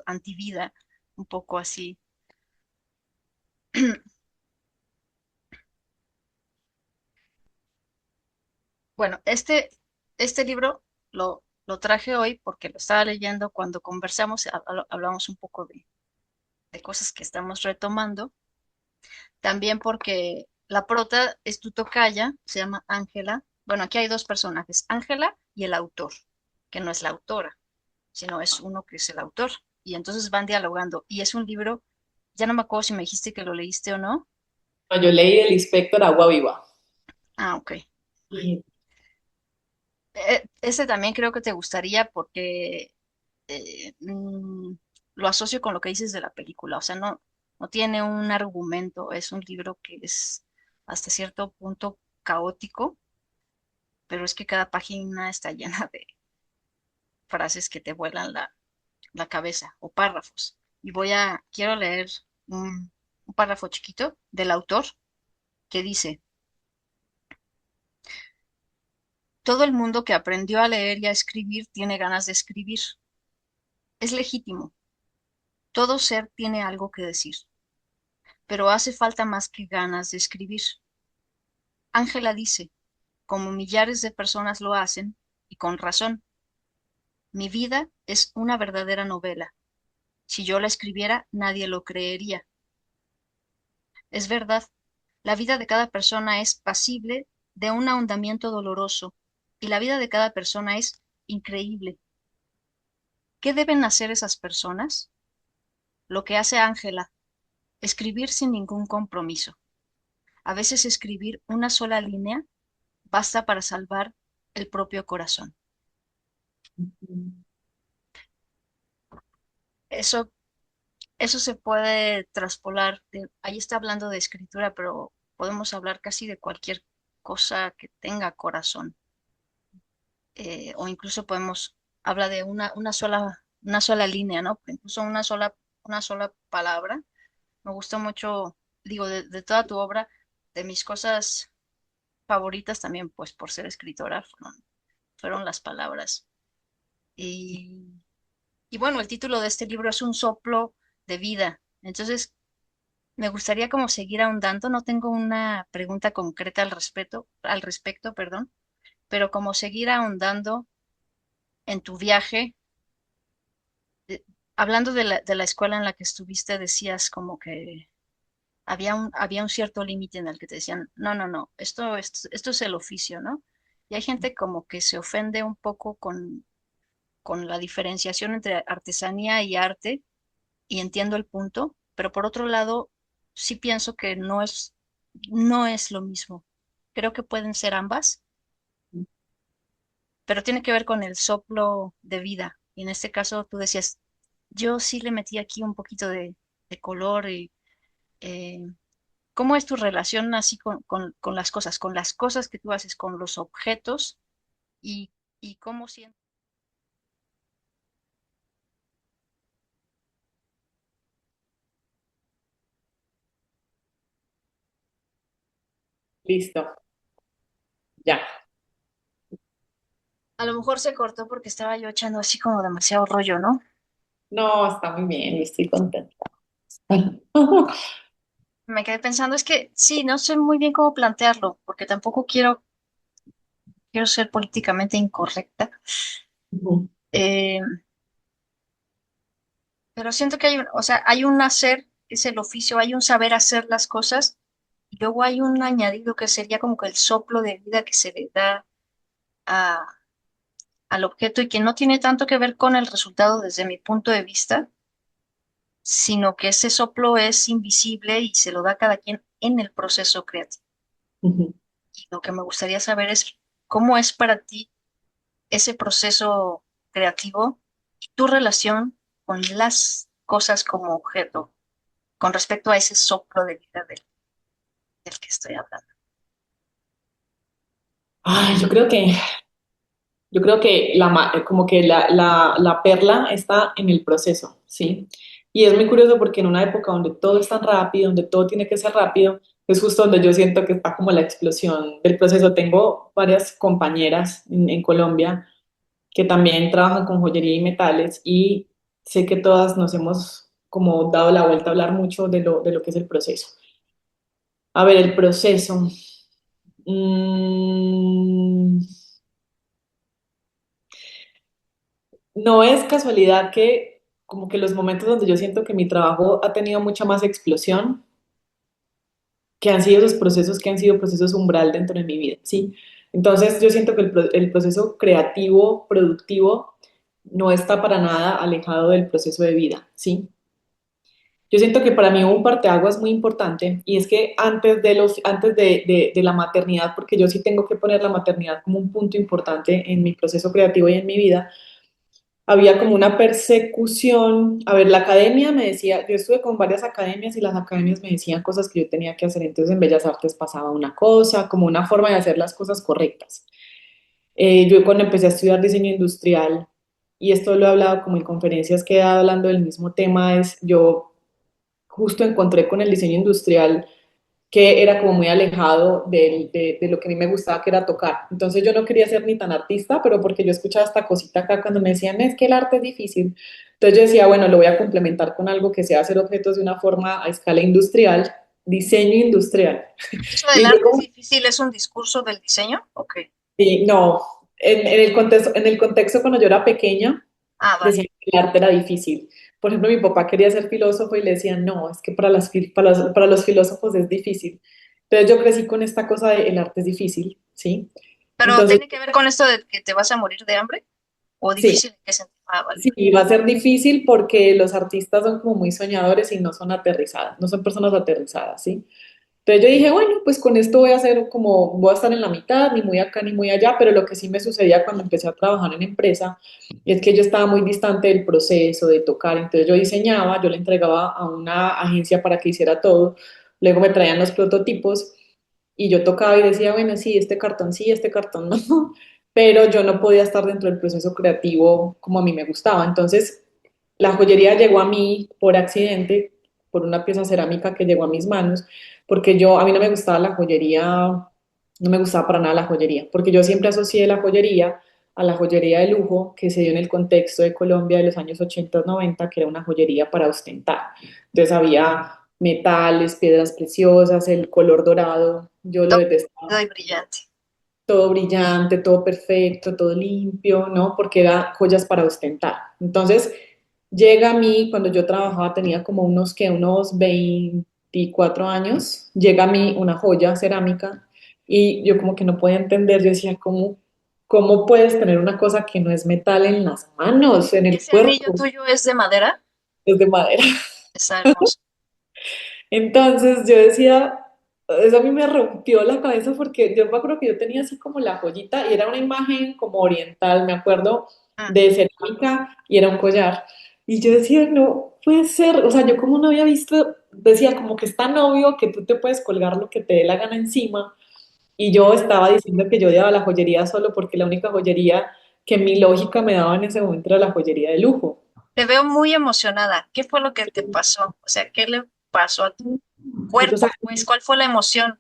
C: antivida, un poco así. Bueno, este libro lo traje hoy porque lo estaba leyendo cuando conversamos, hablamos un poco de cosas que estamos retomando. También porque la prota es tu tocaya, se llama Ángela, Bueno, aquí hay dos personajes, Ángela y el autor, que no es la autora, sino es uno que es el autor. Y entonces van dialogando. Y es un libro, ya no me acuerdo si me dijiste que lo leíste o no.
B: No, yo leí del inspector Agua Viva.
C: Ah, ok.
B: Y
C: Ese también creo que te gustaría porque eh, mm, lo asocio con lo que dices de la película. O sea, no tiene un argumento, es un libro que es hasta cierto punto caótico, pero es que cada página está llena de frases que te vuelan la cabeza o párrafos. Y quiero leer un párrafo chiquito del autor que dice, todo el mundo que aprendió a leer y a escribir tiene ganas de escribir. Es legítimo. Todo ser tiene algo que decir, pero hace falta más que ganas de escribir. Ángela dice, como millares de personas lo hacen, y con razón, mi vida es una verdadera novela. Si yo la escribiera, nadie lo creería. Es verdad, la vida de cada persona es pasible de un ahondamiento doloroso, y la vida de cada persona es increíble. ¿Qué deben hacer esas personas? Lo que hace Ángela, escribir sin ningún compromiso. A veces escribir una sola línea basta para salvar el propio corazón. Eso, eso se puede traspolar. Ahí está hablando de escritura, pero podemos hablar casi de cualquier cosa que tenga corazón. O incluso habla de una sola línea, ¿no? Incluso una sola palabra. Me gusta mucho, digo, de toda tu obra, de mis cosas favoritas también, pues por ser escritora, fueron las palabras. Y, y bueno, el título de este libro es Un soplo de vida. Entonces, me gustaría como seguir ahondando. No tengo una pregunta concreta al respecto, perdón, pero como seguir ahondando en tu viaje. eh, Hablando de de la escuela en la que estuviste, decías como que había un cierto límite en el que te decían, no, esto es el oficio, ¿no? Y hay gente como que se ofende un poco con la diferenciación entre artesanía y arte, y entiendo el punto, pero por otro lado, sí pienso que no es lo mismo. Creo que pueden ser ambas, pero tiene que ver con el soplo de vida. Y en este caso tú decías, yo sí le metí aquí un poquito de color y eh, ¿cómo es tu relación así con las cosas que tú haces, con los objetos y, y cómo sientes?
B: listo, ya.
C: A lo mejor se cortó porque estaba yo echando así como demasiado rollo, ¿no?
B: No, está muy bien, estoy contenta.
C: Me quedé pensando, es que sí, no sé muy bien cómo plantearlo, porque tampoco quiero ser políticamente incorrecta, eh, pero siento que o sea, hay un hacer, es el oficio, hay un saber hacer las cosas, y luego hay un añadido que sería como que el soplo de vida que se le da a, al objeto y que no tiene tanto que ver con el resultado desde mi punto de vista, sino que ese soplo es invisible y se lo da a cada quien en el proceso creativo. Y lo que me gustaría saber es cómo es para ti ese proceso creativo y tu relación con las cosas como objeto, con respecto a ese soplo de vida del que estoy hablando.
B: Ay, yo creo que como que la perla está en el proceso, ¿sí? Y es muy curioso porque en una época donde todo es tan rápido, donde todo tiene que ser rápido, es justo donde yo siento que está como la explosión del proceso. Tengo varias compañeras en Colombia que también trabajan con joyería y metales y sé que todas nos hemos como dado la vuelta a hablar mucho de lo que es el proceso. A ver, el proceso. Mm, no es casualidad que como que los momentos donde yo siento que mi trabajo ha tenido mucha más explosión, que han sido esos procesos que han sido procesos umbral dentro de mi vida, ¿sí? Entonces yo siento que el proceso creativo, productivo, no está para nada alejado del proceso de vida, ¿sí? Yo siento que para mí hubo un parteaguas muy importante y es que antes de la maternidad, porque yo sí tengo que poner la maternidad como un punto importante en mi proceso creativo y en mi vida, había como una persecución. A ver, la academia me decía, yo estuve con varias academias y las academias me decían cosas que yo tenía que hacer, entonces en Bellas Artes pasaba una cosa, como una forma de hacer las cosas correctas. Yo cuando empecé a estudiar diseño industrial, y esto lo he hablado como en conferencias que he dado hablando del mismo tema, es yo justo encontré con el diseño industrial que era como muy alejado de lo que a mí me gustaba, que era tocar. Entonces yo no quería ser ni tan artista, pero porque yo escuchaba esta cosita acá cuando me decían, es que el arte es difícil. Entonces yo decía, bueno, lo voy a complementar con algo que sea hacer objetos de una forma a escala industrial, diseño industrial.
C: ¿Eso del
B: Y yo
C: arte es
B: como,
C: difícil es un discurso del diseño? Ok.
B: sí, no, en el contexto cuando yo era pequeña,
C: Ah, vale.
B: decían que el arte era difícil. Por ejemplo, mi papá quería ser filósofo y le decían, no, es que para los filósofos es difícil. Entonces yo crecí con esta cosa de el arte es difícil, ¿sí?
C: ¿Pero
B: Entonces,
C: tiene que ver con esto de que te vas a morir de hambre? ¿O
B: sí,
C: difícil en qué sentido? Ah, vale.
B: sí, va a ser difícil porque los artistas son como muy soñadores y no son aterrizadas, no son personas aterrizadas, ¿sí? Entonces yo dije, bueno, pues con esto voy a hacer como, voy a estar en la mitad, ni muy acá ni muy allá, pero lo que sí me sucedía cuando empecé a trabajar en empresa es que yo estaba muy distante del proceso de tocar, entonces yo diseñaba, yo le entregaba a una agencia para que hiciera todo, luego me traían los prototipos y yo tocaba y decía, bueno, sí, este cartón no, pero yo no podía estar dentro del proceso creativo como a mí me gustaba, entonces la joyería llegó a mí por accidente, por una pieza cerámica que llegó a mis manos porque a mí no me gustaba la joyería, no me gustaba para nada la joyería, porque yo siempre asocié la joyería a la joyería de lujo que se dio en el contexto de Colombia de los años 80 90, que era una joyería para ostentar. Entonces había metales, piedras preciosas, el color dorado, yo lo detestaba,
C: Doy brillante.
B: todo brillante, todo perfecto, todo limpio, ¿no? Porque era joyas para ostentar. Entonces, llega a mí, cuando yo trabajaba, tenía como unos 24 años, llega a mí una joya cerámica y yo como que no podía entender, yo decía, ¿cómo puedes tener una cosa que no es metal en las manos, en el
C: ¿Ese anillo
B: cuerpo?
C: tuyo es de madera?
B: Es de madera.
C: Está hermoso.
B: Entonces yo decía, eso a mí me rompió la cabeza porque yo me acuerdo que yo tenía así como la joyita y era una imagen como oriental, me acuerdo,
C: Mm.
B: de cerámica y era un collar. Y yo decía, no puede ser, o sea, yo como no había visto, decía como que es tan obvio que tú te puedes colgar lo que te dé la gana encima. Y yo estaba diciendo que yo odiaba la joyería solo porque la única joyería que mi lógica me daba en ese momento era la joyería de lujo.
C: Te veo muy emocionada. ¿Qué fue lo que te pasó? O sea, ¿qué le pasó a tu
B: O sea,
C: cuerpo? Pues, ¿cuál fue la emoción?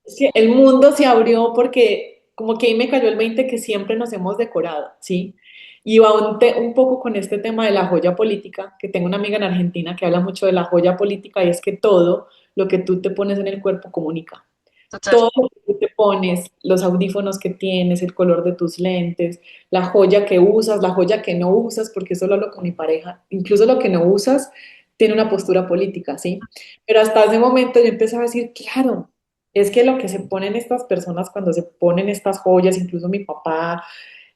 B: es que el mundo se abrió porque como que ahí me cayó el 20 que siempre nos hemos decorado, ¿sí? Y va un poco con este tema de la joya política, que tengo una amiga en Argentina que habla mucho de la joya política y es que todo lo que tú te pones en el cuerpo comunica.
C: Total.
B: Todo lo que tú te pones, los audífonos que tienes, el color de tus lentes, la joya que usas, la joya que no usas, porque eso lo hablo con mi pareja, incluso lo que no usas tiene una postura política, ¿sí? Pero hasta ese momento yo empezaba a decir, claro, es que lo que se ponen estas personas cuando se ponen estas joyas, incluso mi papá,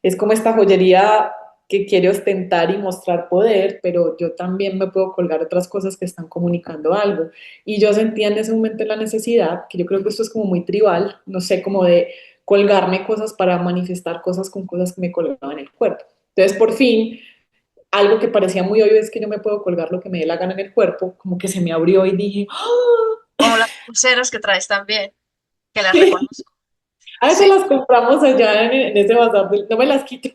B: es como esta joyería que quiere ostentar y mostrar poder, pero yo también me puedo colgar otras cosas que están comunicando algo. Y yo sentía en ese momento la necesidad, que yo creo que esto es como muy tribal, no sé, como de colgarme cosas para manifestar cosas con cosas que me colgaban en el cuerpo. Entonces, por fin, algo que parecía muy obvio es que yo me puedo colgar lo que me dé la gana en el cuerpo, como que se me abrió y dije, ¡ah!
C: Como las pulseras que traes también, que las
B: Sí,
C: reconozco.
B: a veces
C: Sí.
B: las compramos allá en ese bazar, no me las quito.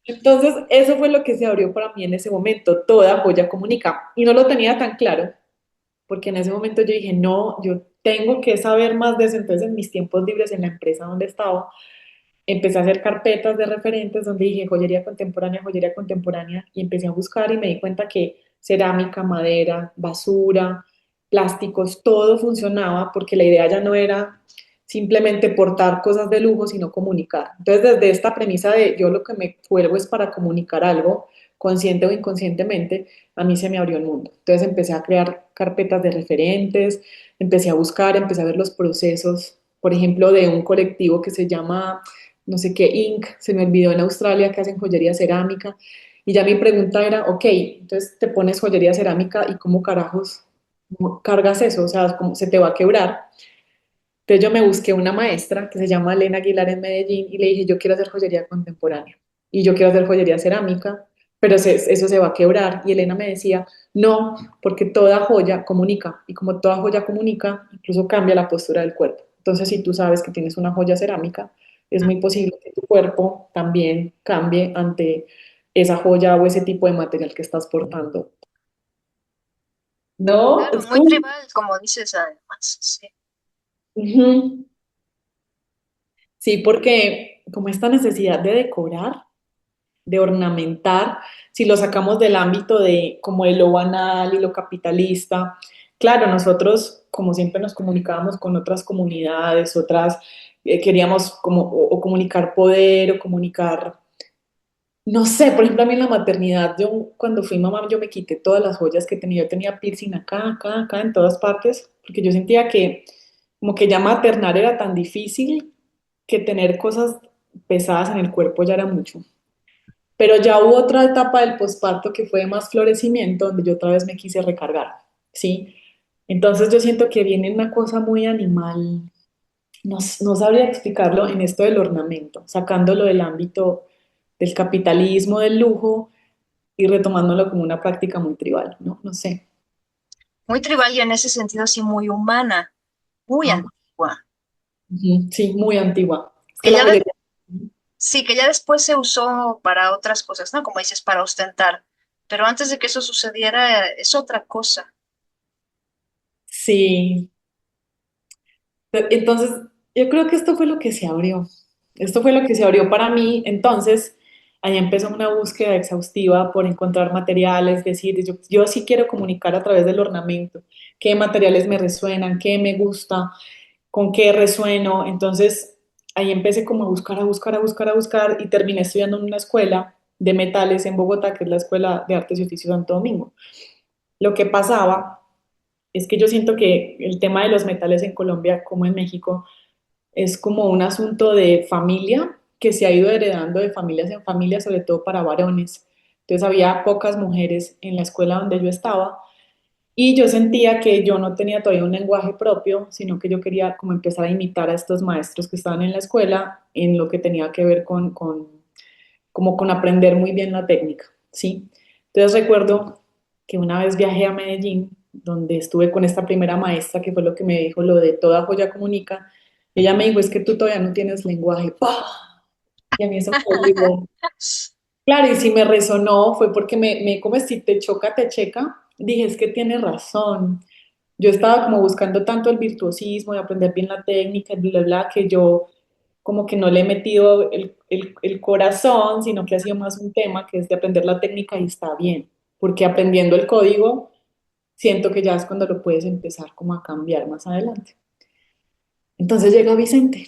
B: Entonces, eso fue lo que se abrió para mí en ese momento, toda joya comunica. Y no lo tenía tan claro, porque en ese momento yo dije, no, yo tengo que saber más de eso. Entonces, en mis tiempos libres en la empresa donde estaba, empecé a hacer carpetas de referentes donde dije joyería contemporánea, y empecé a buscar y me di cuenta que cerámica, madera, basura, plásticos, todo funcionaba porque la idea ya no era simplemente portar cosas de lujo, sino comunicar. Entonces, desde esta premisa de yo lo que me cuelgo es para comunicar algo, consciente o inconscientemente, a mí se me abrió el mundo. Entonces empecé a crear carpetas de referentes, empecé a buscar, empecé a ver los procesos por ejemplo, de un colectivo que se llama, no sé qué, Inc., se me olvidó, en Australia, que hacen joyería cerámica. Y ya mi pregunta era, ok, entonces te pones joyería cerámica y cómo carajos cargas eso, o sea, cómo se te va a quebrar. Entonces yo me busqué una maestra que se llama Elena Aguilar en Medellín y le dije, yo quiero hacer joyería contemporánea y yo quiero hacer joyería cerámica, pero eso se va a quebrar. Y Elena me decía, no, porque toda joya comunica y como toda joya comunica, incluso cambia la postura del cuerpo. Entonces, si tú sabes que tienes una joya cerámica, es muy posible que tu cuerpo también cambie ante esa joya o ese tipo de material que estás portando. No,
C: Claro,
B: es
C: muy
B: como...
C: tribal, como dices además, sí.
B: Ujú. Sí, porque como esta necesidad de decorar, de ornamentar, si lo sacamos del ámbito de como de lo banal y lo capitalista, claro, nosotros como siempre nos comunicábamos con otras comunidades, otras, queríamos como o comunicar poder o comunicar, no sé, por ejemplo, a mí en la maternidad, yo cuando fui mamá, yo me quité todas las joyas que tenía, yo tenía piercing acá, acá, acá, en todas partes, porque yo sentía que como que ya maternar era tan difícil que tener cosas pesadas en el cuerpo ya era mucho. Pero ya hubo otra etapa del posparto que fue de más florecimiento, donde yo otra vez me quise recargar, ¿sí? Entonces yo siento que viene una cosa muy animal, no sabría explicarlo en esto del ornamento, sacándolo del ámbito del capitalismo, del lujo y retomándolo como una práctica muy tribal, ¿no? No sé.
C: Muy tribal y en ese sentido sí muy humana, muy
B: Ah,
C: antigua.
B: ujú, sí, muy antigua. Es que
C: Que
B: la
C: ya
B: joyería...
C: sí, que ya después se usó para otras cosas, ¿no? Como dices, para ostentar. Pero antes de que eso sucediera, es otra cosa.
B: Sí, entonces, yo creo que esto fue lo que se abrió. Esto fue lo que se abrió para mí. Entonces, ahí empezó una búsqueda exhaustiva por encontrar materiales, decir, yo sí quiero comunicar a través del ornamento, qué materiales me resuenan, qué me gusta, con qué resueno. Entonces, ahí empecé como a buscar, a buscar, a buscar, a buscar y terminé estudiando en una escuela de metales en Bogotá, que es la Escuela de Artes y Oficios Santo Domingo. Lo que pasaba es que yo siento que el tema de los metales en Colombia, como en México, es como un asunto de familia que se ha ido heredando de familias en familias, sobre todo para varones. Entonces había pocas mujeres en la escuela donde yo estaba y yo sentía que yo no tenía todavía un lenguaje propio, sino que yo quería como empezar a imitar a estos maestros que estaban en la escuela en lo que tenía que ver como con aprender muy bien la técnica, ¿sí? Entonces recuerdo que una vez viajé a Medellín, donde estuve con esta primera maestra, que fue lo que me dijo lo de toda joya comunica. Ella me dijo, es que tú todavía no tienes lenguaje. ¡Pah! Y a mí eso fue, digo, claro, y si me resonó fue porque como si te choca, te checa. Dije, es que tiene razón. Yo estaba como buscando tanto el virtuosismo y aprender bien la técnica, bla, bla, bla, que yo como que no le he metido el corazón, sino que ha sido más un tema que es de aprender la técnica y está bien, porque aprendiendo el código, siento que ya es cuando lo puedes empezar como a cambiar más adelante. Entonces llega Vicente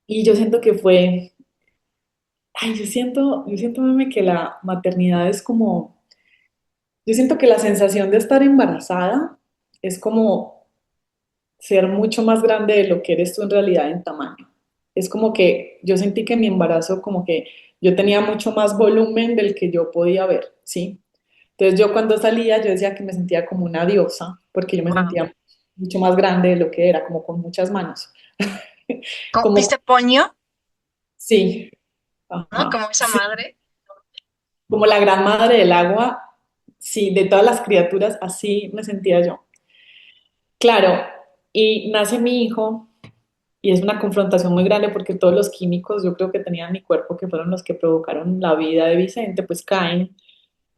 B: y yo siento que fue, ay, yo siento meme, que la maternidad es como, yo siento que la sensación de estar embarazada es como ser mucho más grande de lo que eres tú en realidad en tamaño. Es como que yo sentí que mi embarazo como que yo tenía mucho más volumen del que yo podía ver, ¿sí? Entonces yo cuando salía yo decía que me sentía como una diosa, porque yo me
C: Wow.
B: sentía mucho más grande de lo que era, como con muchas manos. Como,
C: ¿Viste Poño?
B: sí,
C: ¿No?
B: ajá,
C: Como esa
B: sí,
C: madre.
B: como la gran madre del agua, sí, de todas las criaturas, así me sentía yo. Claro, y nace mi hijo. Y es una confrontación muy grande porque todos los químicos, yo creo que tenía en mi cuerpo, que fueron los que provocaron la vida de Vicente, pues caen.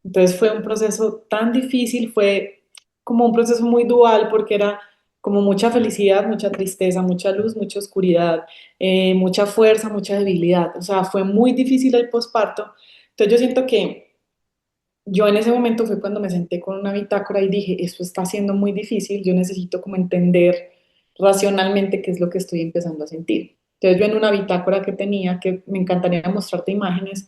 B: Entonces fue un proceso tan difícil, fue como un proceso muy dual porque era como mucha felicidad, mucha tristeza, mucha luz, mucha oscuridad, mucha fuerza, mucha debilidad. O sea, fue muy difícil el posparto. Entonces yo siento que yo en ese momento fue cuando me senté con una bitácora y dije, esto está siendo muy difícil, yo necesito como entender racionalmente qué es lo que estoy empezando a sentir. Entonces yo en una bitácora que tenía, que me encantaría mostrarte imágenes,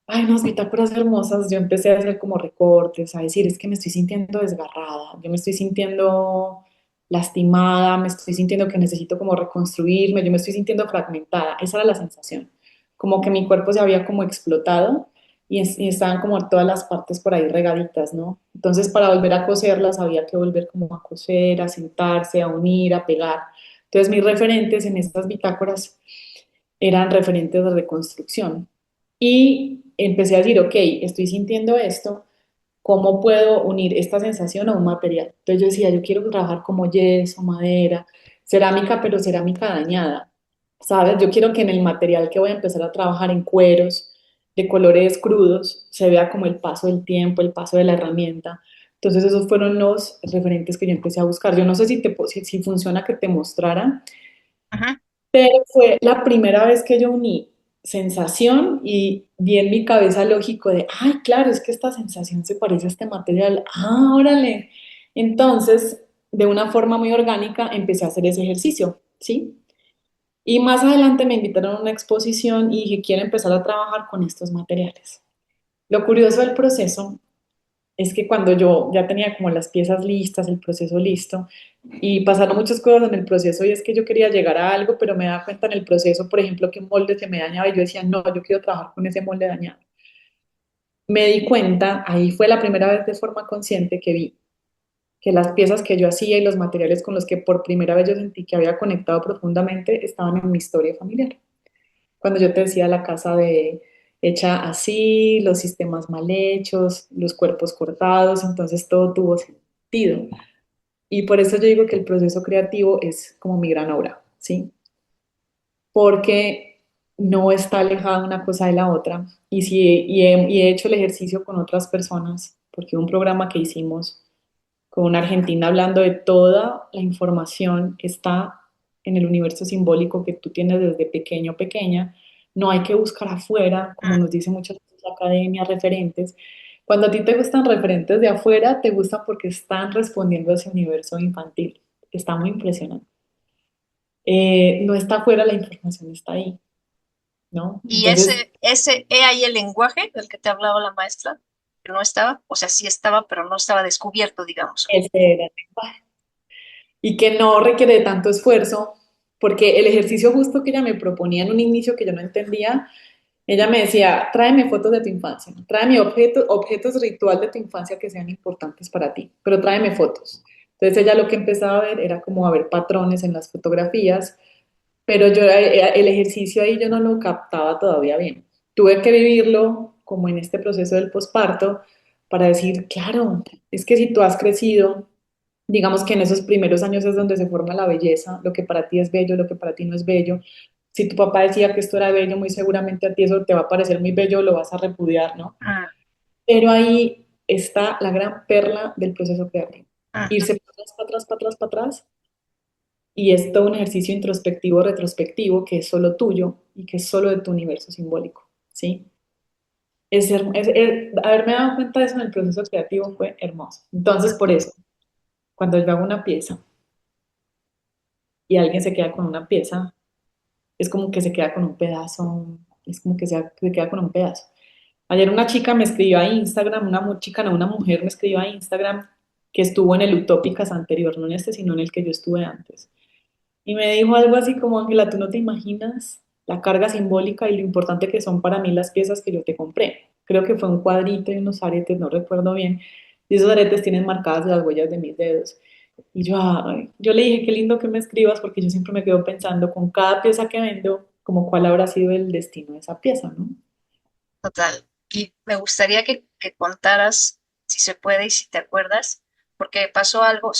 B: ay, unas bitácoras hermosas, yo empecé a hacer como recortes, a decir, es que me estoy sintiendo desgarrada, yo me estoy sintiendo lastimada, me estoy sintiendo que necesito como reconstruirme, yo me estoy sintiendo fragmentada, esa era la sensación, como que mi cuerpo se había como explotado y estaban como todas las partes por ahí regaditas, ¿no? Entonces para volver a coserlas había que volver como a coser, a sentarse, a unir, a pegar. Entonces mis referentes en estas bitácoras eran referentes de reconstrucción. Y empecé a decir, ok, estoy sintiendo esto, ¿cómo puedo unir esta sensación a un material? Entonces yo decía, yo quiero trabajar como yeso, madera, cerámica, pero cerámica dañada, ¿sabes? Yo quiero que en el material que voy a empezar a trabajar en cueros, de colores crudos, se vea como el paso del tiempo, el paso de la herramienta. Entonces esos fueron los referentes que yo empecé a buscar. Yo no sé si funciona que te mostrara,
C: Ajá.
B: pero fue la primera vez que yo uní sensación y vi en mi cabeza lógico de, ay, claro, es que esta sensación se parece a este material. Ah, órale. Entonces, de una forma muy orgánica, empecé a hacer ese ejercicio, ¿sí? Y más adelante me invitaron a una exposición y dije, quiero empezar a trabajar con estos materiales. Lo curioso del proceso es que cuando yo ya tenía como las piezas listas, el proceso listo, y pasaron muchas cosas en el proceso, y es que yo quería llegar a algo, pero me daba cuenta en el proceso, por ejemplo, que un molde se me dañaba, y yo decía, no, yo quiero trabajar con ese molde dañado. Me di cuenta, ahí fue la primera vez de forma consciente que vi que las piezas que yo hacía y los materiales con los que por primera vez yo sentí que había conectado profundamente estaban en mi historia familiar. Cuando yo te decía la casa de hecha así, los sistemas mal hechos, los cuerpos cortados, entonces todo tuvo sentido. Y por eso yo digo que el proceso creativo es como mi gran obra, ¿sí? Porque no está alejada una cosa de la otra. Y he hecho el ejercicio con otras personas, porque un programa que hicimos con una argentina hablando de toda la información que está en el universo simbólico que tú tienes desde pequeño o pequeña. No hay que buscar afuera, como nos dice muchas veces la academia, referentes. Cuando a ti te gustan referentes de afuera, te gustan porque están respondiendo a ese universo infantil. Está muy impresionante. No está afuera, la información está ahí, ¿no?
C: Y
B: Entonces,
C: he ahí el lenguaje del que te hablaba la maestra, que no estaba, o sea, sí estaba, pero no estaba descubierto, digamos.
B: ese era el lenguaje. Y que no requiere de tanto esfuerzo, porque el ejercicio justo que ella me proponía en un inicio que yo no entendía, ella me decía, tráeme fotos de tu infancia, tráeme objetos ritual de tu infancia que sean importantes para ti, pero tráeme fotos. Entonces ella lo que empezaba a ver era como a ver patrones en las fotografías, pero yo el ejercicio ahí yo no lo captaba todavía bien. Tuve que vivirlo como en este proceso del posparto para decir, claro, es que si tú has crecido, digamos que en esos primeros años es donde se forma la belleza, lo que para ti es bello, lo que para ti no es bello. Si tu papá decía que esto era bello, muy seguramente a ti eso te va a parecer muy bello, lo vas a repudiar, ¿no?
C: Ah,
B: Pero ahí está la gran perla del proceso creativo.
C: ah.
B: Irse para atrás, para atrás, para atrás, para atrás, y es todo un ejercicio introspectivo, retrospectivo, que es solo tuyo y que es solo de tu universo simbólico, ¿sí? Haberme dado cuenta de eso en el proceso creativo fue hermoso. Entonces, por eso, cuando yo hago una pieza y alguien se queda con una pieza, es como que se queda con un pedazo, es como que se queda con un pedazo. Ayer una chica me escribió a Instagram, chica, no, una mujer me escribió a Instagram que estuvo en el Utópicas anterior, no en este, sino en el que yo estuve antes. Y me dijo algo así como, Ángela, tú no te imaginas la carga simbólica y lo importante que son para mí las piezas que yo te compré. Creo que fue un cuadrito y unos aretes, no recuerdo bien. Y esos aretes tienen marcadas las huellas de mis dedos. Y yo, ay, yo le dije, qué lindo que me escribas, porque yo siempre me quedo pensando con cada pieza que vendo, como cuál habrá sido el destino de esa pieza, ¿no?
C: Total. Y me gustaría que contaras, si se puede y si te acuerdas, porque pasó algo,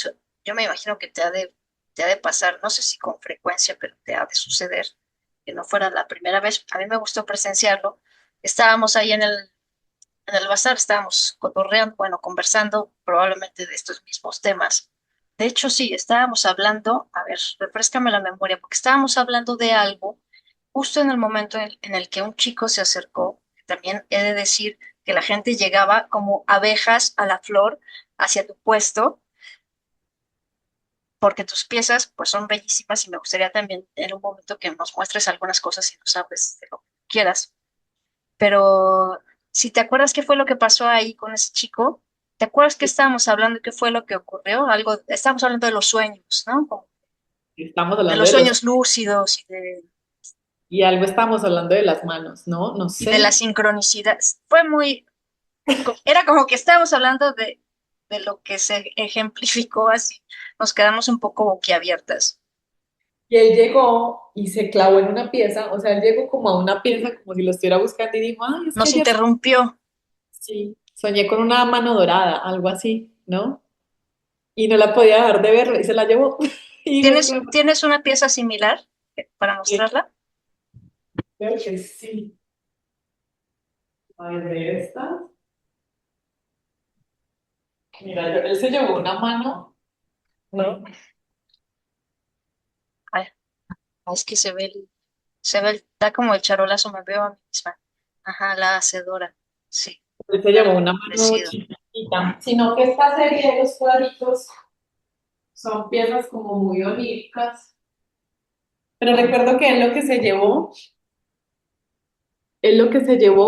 C: yo me imagino que te ha de pasar, no sé si con frecuencia, pero te ha de suceder, que no fuera la primera vez. A mí me gustó presenciarlo. Estábamos ahí en el bazar, estábamos cotorreando, bueno, conversando probablemente de estos mismos temas. De hecho, sí, estábamos hablando, a ver, refréscame la memoria, porque estábamos hablando de algo justo en el momento en el que un chico se acercó. También he de decir que la gente llegaba como abejas a la flor hacia tu puesto, porque tus piezas pues son bellísimas y me gustaría también en un momento que nos muestres algunas cosas y nos hables de lo que quieras. Pero si te acuerdas qué fue lo que pasó ahí con ese chico, ¿te acuerdas que estábamos hablando? ¿Qué fue lo que ocurrió? Algo, estábamos hablando de los sueños, ¿no? Como
B: Estamos
C: de
B: hablando
C: los
B: de los,
C: sueños lúcidos
B: y algo estamos hablando de las manos, ¿no? No
C: y de la
B: sé.
C: sincronicidad. Fue muy, era como que estábamos hablando de lo que se ejemplificó así. Nos quedamos un poco boquiabiertas.
B: Y él llegó y se clavó en una pieza, o sea, él llegó como a una pieza, como si lo estuviera buscando y dijo, ay, es que
C: Nos
B: ayer
C: interrumpió.
B: sí, soñé con una mano dorada, algo así, ¿no? Y no la podía dejar de ver y se la llevó. Y dijo, es que
C: ¿Tienes una pieza similar para mostrarla?
B: creo que sí. A ver, de estas. Mira, él se llevó una mano, ¿no?
C: Ay, es que da como el charolazo, me veo a mí misma. Ajá, la hacedora. Sí,
B: Él se llevó
C: algo
B: una mano
C: parecido.
B: chiquitita, sino que esta serie de los cuadritos son piezas como muy oníricas. Pero recuerdo que él lo que se llevó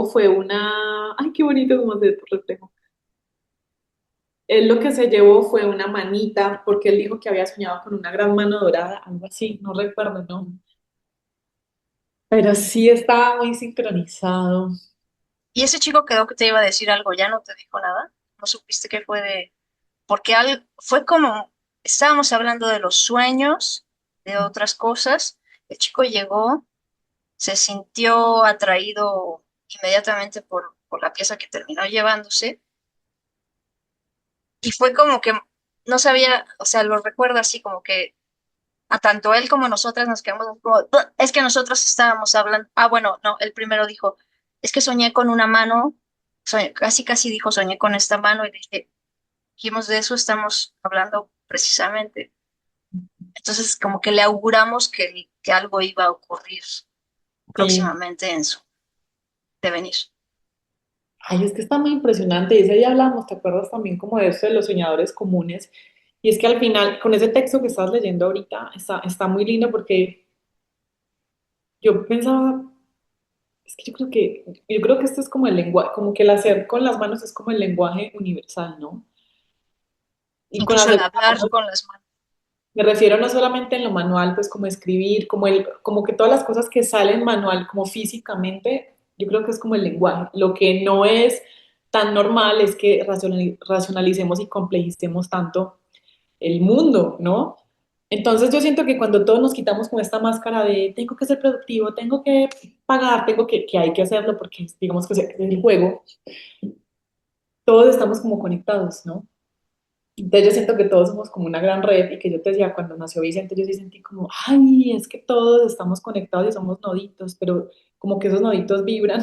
B: fue una, ay, qué bonito como se reflejo. Él lo que se llevó fue una manita, porque él dijo que había soñado con una gran mano dorada, algo así, no recuerdo, ¿no? Pero sí estaba muy sincronizado.
C: Y ese chico quedó que te iba a decir algo, ya no te dijo nada. No supiste qué fue de. Porque fue como. Estábamos hablando de los sueños, de otras cosas. El chico llegó, se sintió atraído inmediatamente por la pieza que terminó llevándose. Y fue como que no sabía, o sea, lo recuerdo así como que a tanto él como nosotras nos quedamos como, "Buh, es que nosotros estábamos hablando, bueno, no, el primero dijo, es que soñé con una mano, casi casi dijo, soñé con esta mano y dije, dijimos de eso estamos hablando precisamente. Entonces como que le auguramos que algo iba a ocurrir
B: Sí.
C: próximamente en su devenir.
B: Ay, es que está muy impresionante. Y ese día hablamos, ¿te acuerdas también como de eso de los soñadores comunes? Y es que al final, con ese texto que estás leyendo ahorita, está muy lindo porque yo pensaba, es que yo creo que esto es como el lenguaje, como que el hacer con las manos es como el lenguaje universal, ¿no? Y con
C: Incluso el
B: hacer con las
C: hablar
B: manos
C: con las manos.
B: me refiero no solamente en lo manual, pues como escribir, como que todas las cosas que salen manual, como físicamente, yo creo que es como el lenguaje. Lo que no es tan normal es que racionalicemos y complejicemos tanto el mundo, ¿no? Entonces yo siento que cuando todos nos quitamos con esta máscara de tengo que ser productivo, tengo que pagar, que hay que hacerlo porque digamos que es el juego, todos estamos como conectados, ¿no? Entonces yo siento que todos somos como una gran red y que yo te decía, cuando nació Vicente, yo sí sentí como, ay, es que todos estamos conectados y somos noditos, pero como que esos noditos vibran,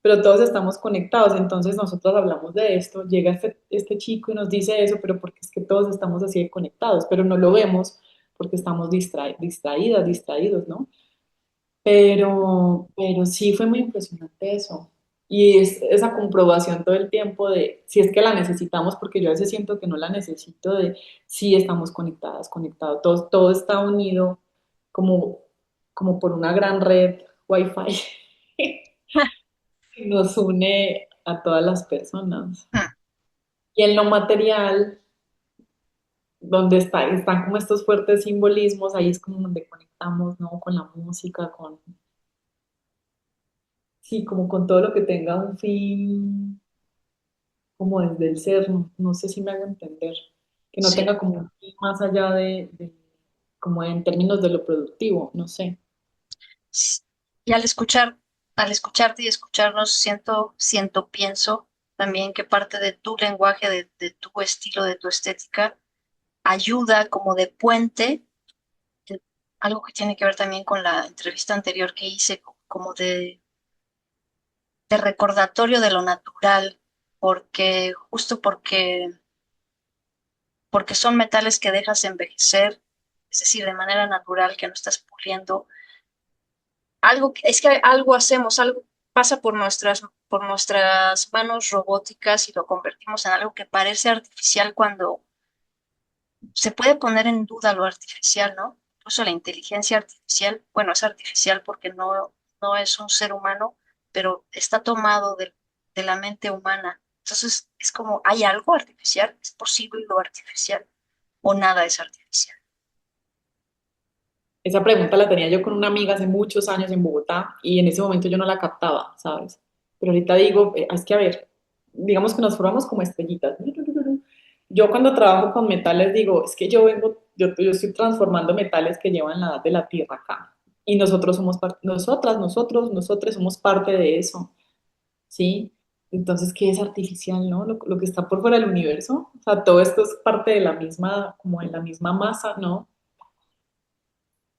B: pero todos estamos conectados. Entonces nosotros hablamos de esto, llega este chico y nos dice eso, pero porque es que todos estamos así de conectados, pero no lo vemos porque estamos distraídas, distraídos, ¿no? Pero sí fue muy impresionante eso. Y es esa comprobación todo el tiempo de si es que la necesitamos, porque yo a veces siento que no la necesito, de si estamos conectadas, conectados, todo está unido como, como por una gran red Wi-Fi que nos une a todas las personas. Y en lo material, donde están como estos fuertes simbolismos, ahí es como donde conectamos, ¿no? Con la música, sí, como con todo lo que tenga un fin, como desde el ser, no sé si me hago entender, que no
C: Sí.
B: tenga como un fin más allá como en términos de lo productivo, no sé.
C: Sí. Y al escucharte y escucharnos, pienso también que parte de tu lenguaje, de tu estilo, de tu estética, ayuda como de puente, de- algo que tiene que ver también con la entrevista anterior que hice, como de recordatorio de lo natural, porque justo porque son metales que dejas envejecer, es decir, de manera natural, que no estás puliendo es que algo hacemos, algo pasa por nuestras manos robóticas y lo convertimos en algo que parece artificial cuando se puede poner en duda lo artificial, ¿no? Incluso la inteligencia artificial, bueno, es artificial porque no es un ser humano, pero está tomado de la mente humana. Entonces es como, ¿hay algo artificial? ¿Es posible lo artificial? ¿O nada es artificial?
B: Esa pregunta la tenía yo con una amiga hace muchos años en Bogotá y en ese momento yo no la captaba, ¿sabes? Pero ahorita digo, es que a ver, digamos que nos formamos como estrellitas. Yo cuando trabajo con metales digo, es que yo estoy transformando metales que llevan la edad de la Tierra acá. Y nosotros somos parte, nosotros somos parte de eso, ¿sí? Entonces, ¿qué es artificial, no? Lo que está por fuera del universo. O sea, todo esto es parte de la misma, como en la misma masa, ¿no?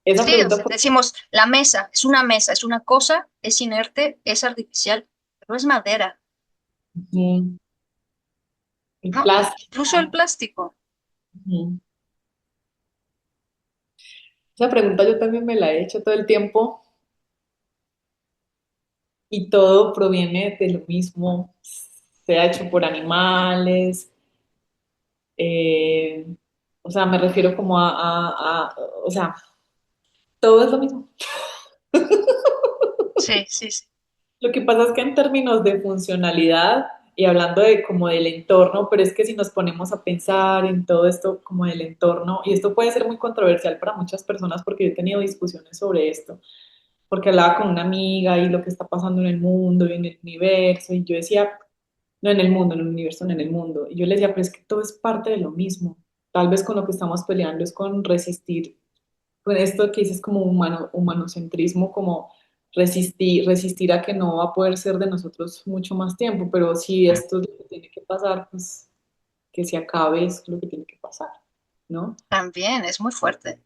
B: Esa
C: Sí, o
B: pregunta,
C: sea, decimos, la mesa, es una cosa, es inerte, es artificial, pero es madera,
B: ujú, el
C: ¿no? Incluso el
B: plástico.
C: plástico.
B: Ujú. Esa pregunta yo también me la he hecho todo el tiempo y todo proviene de lo mismo. Se ha hecho por animales, eh, o sea, me refiero como o sea, todo es lo mismo.
C: Sí, sí, sí.
B: Lo que pasa es que en términos de funcionalidad y hablando de como del entorno, pero es que si nos ponemos a pensar en todo esto como del entorno, y esto puede ser muy controversial para muchas personas porque yo he tenido discusiones sobre esto, porque hablaba con una amiga y lo que está pasando en el mundo y en el universo, y yo decía, no en el mundo, en el universo, no en el mundo, y yo le decía, pero es que todo es parte de lo mismo, tal vez con lo que estamos peleando es con resistir, con esto que dices como humanocentrismo, como resistir a que no va a poder ser de nosotros mucho más tiempo, pero si esto es lo que tiene que pasar, pues que se acabe es lo que tiene que pasar, ¿no?
C: También es muy fuerte.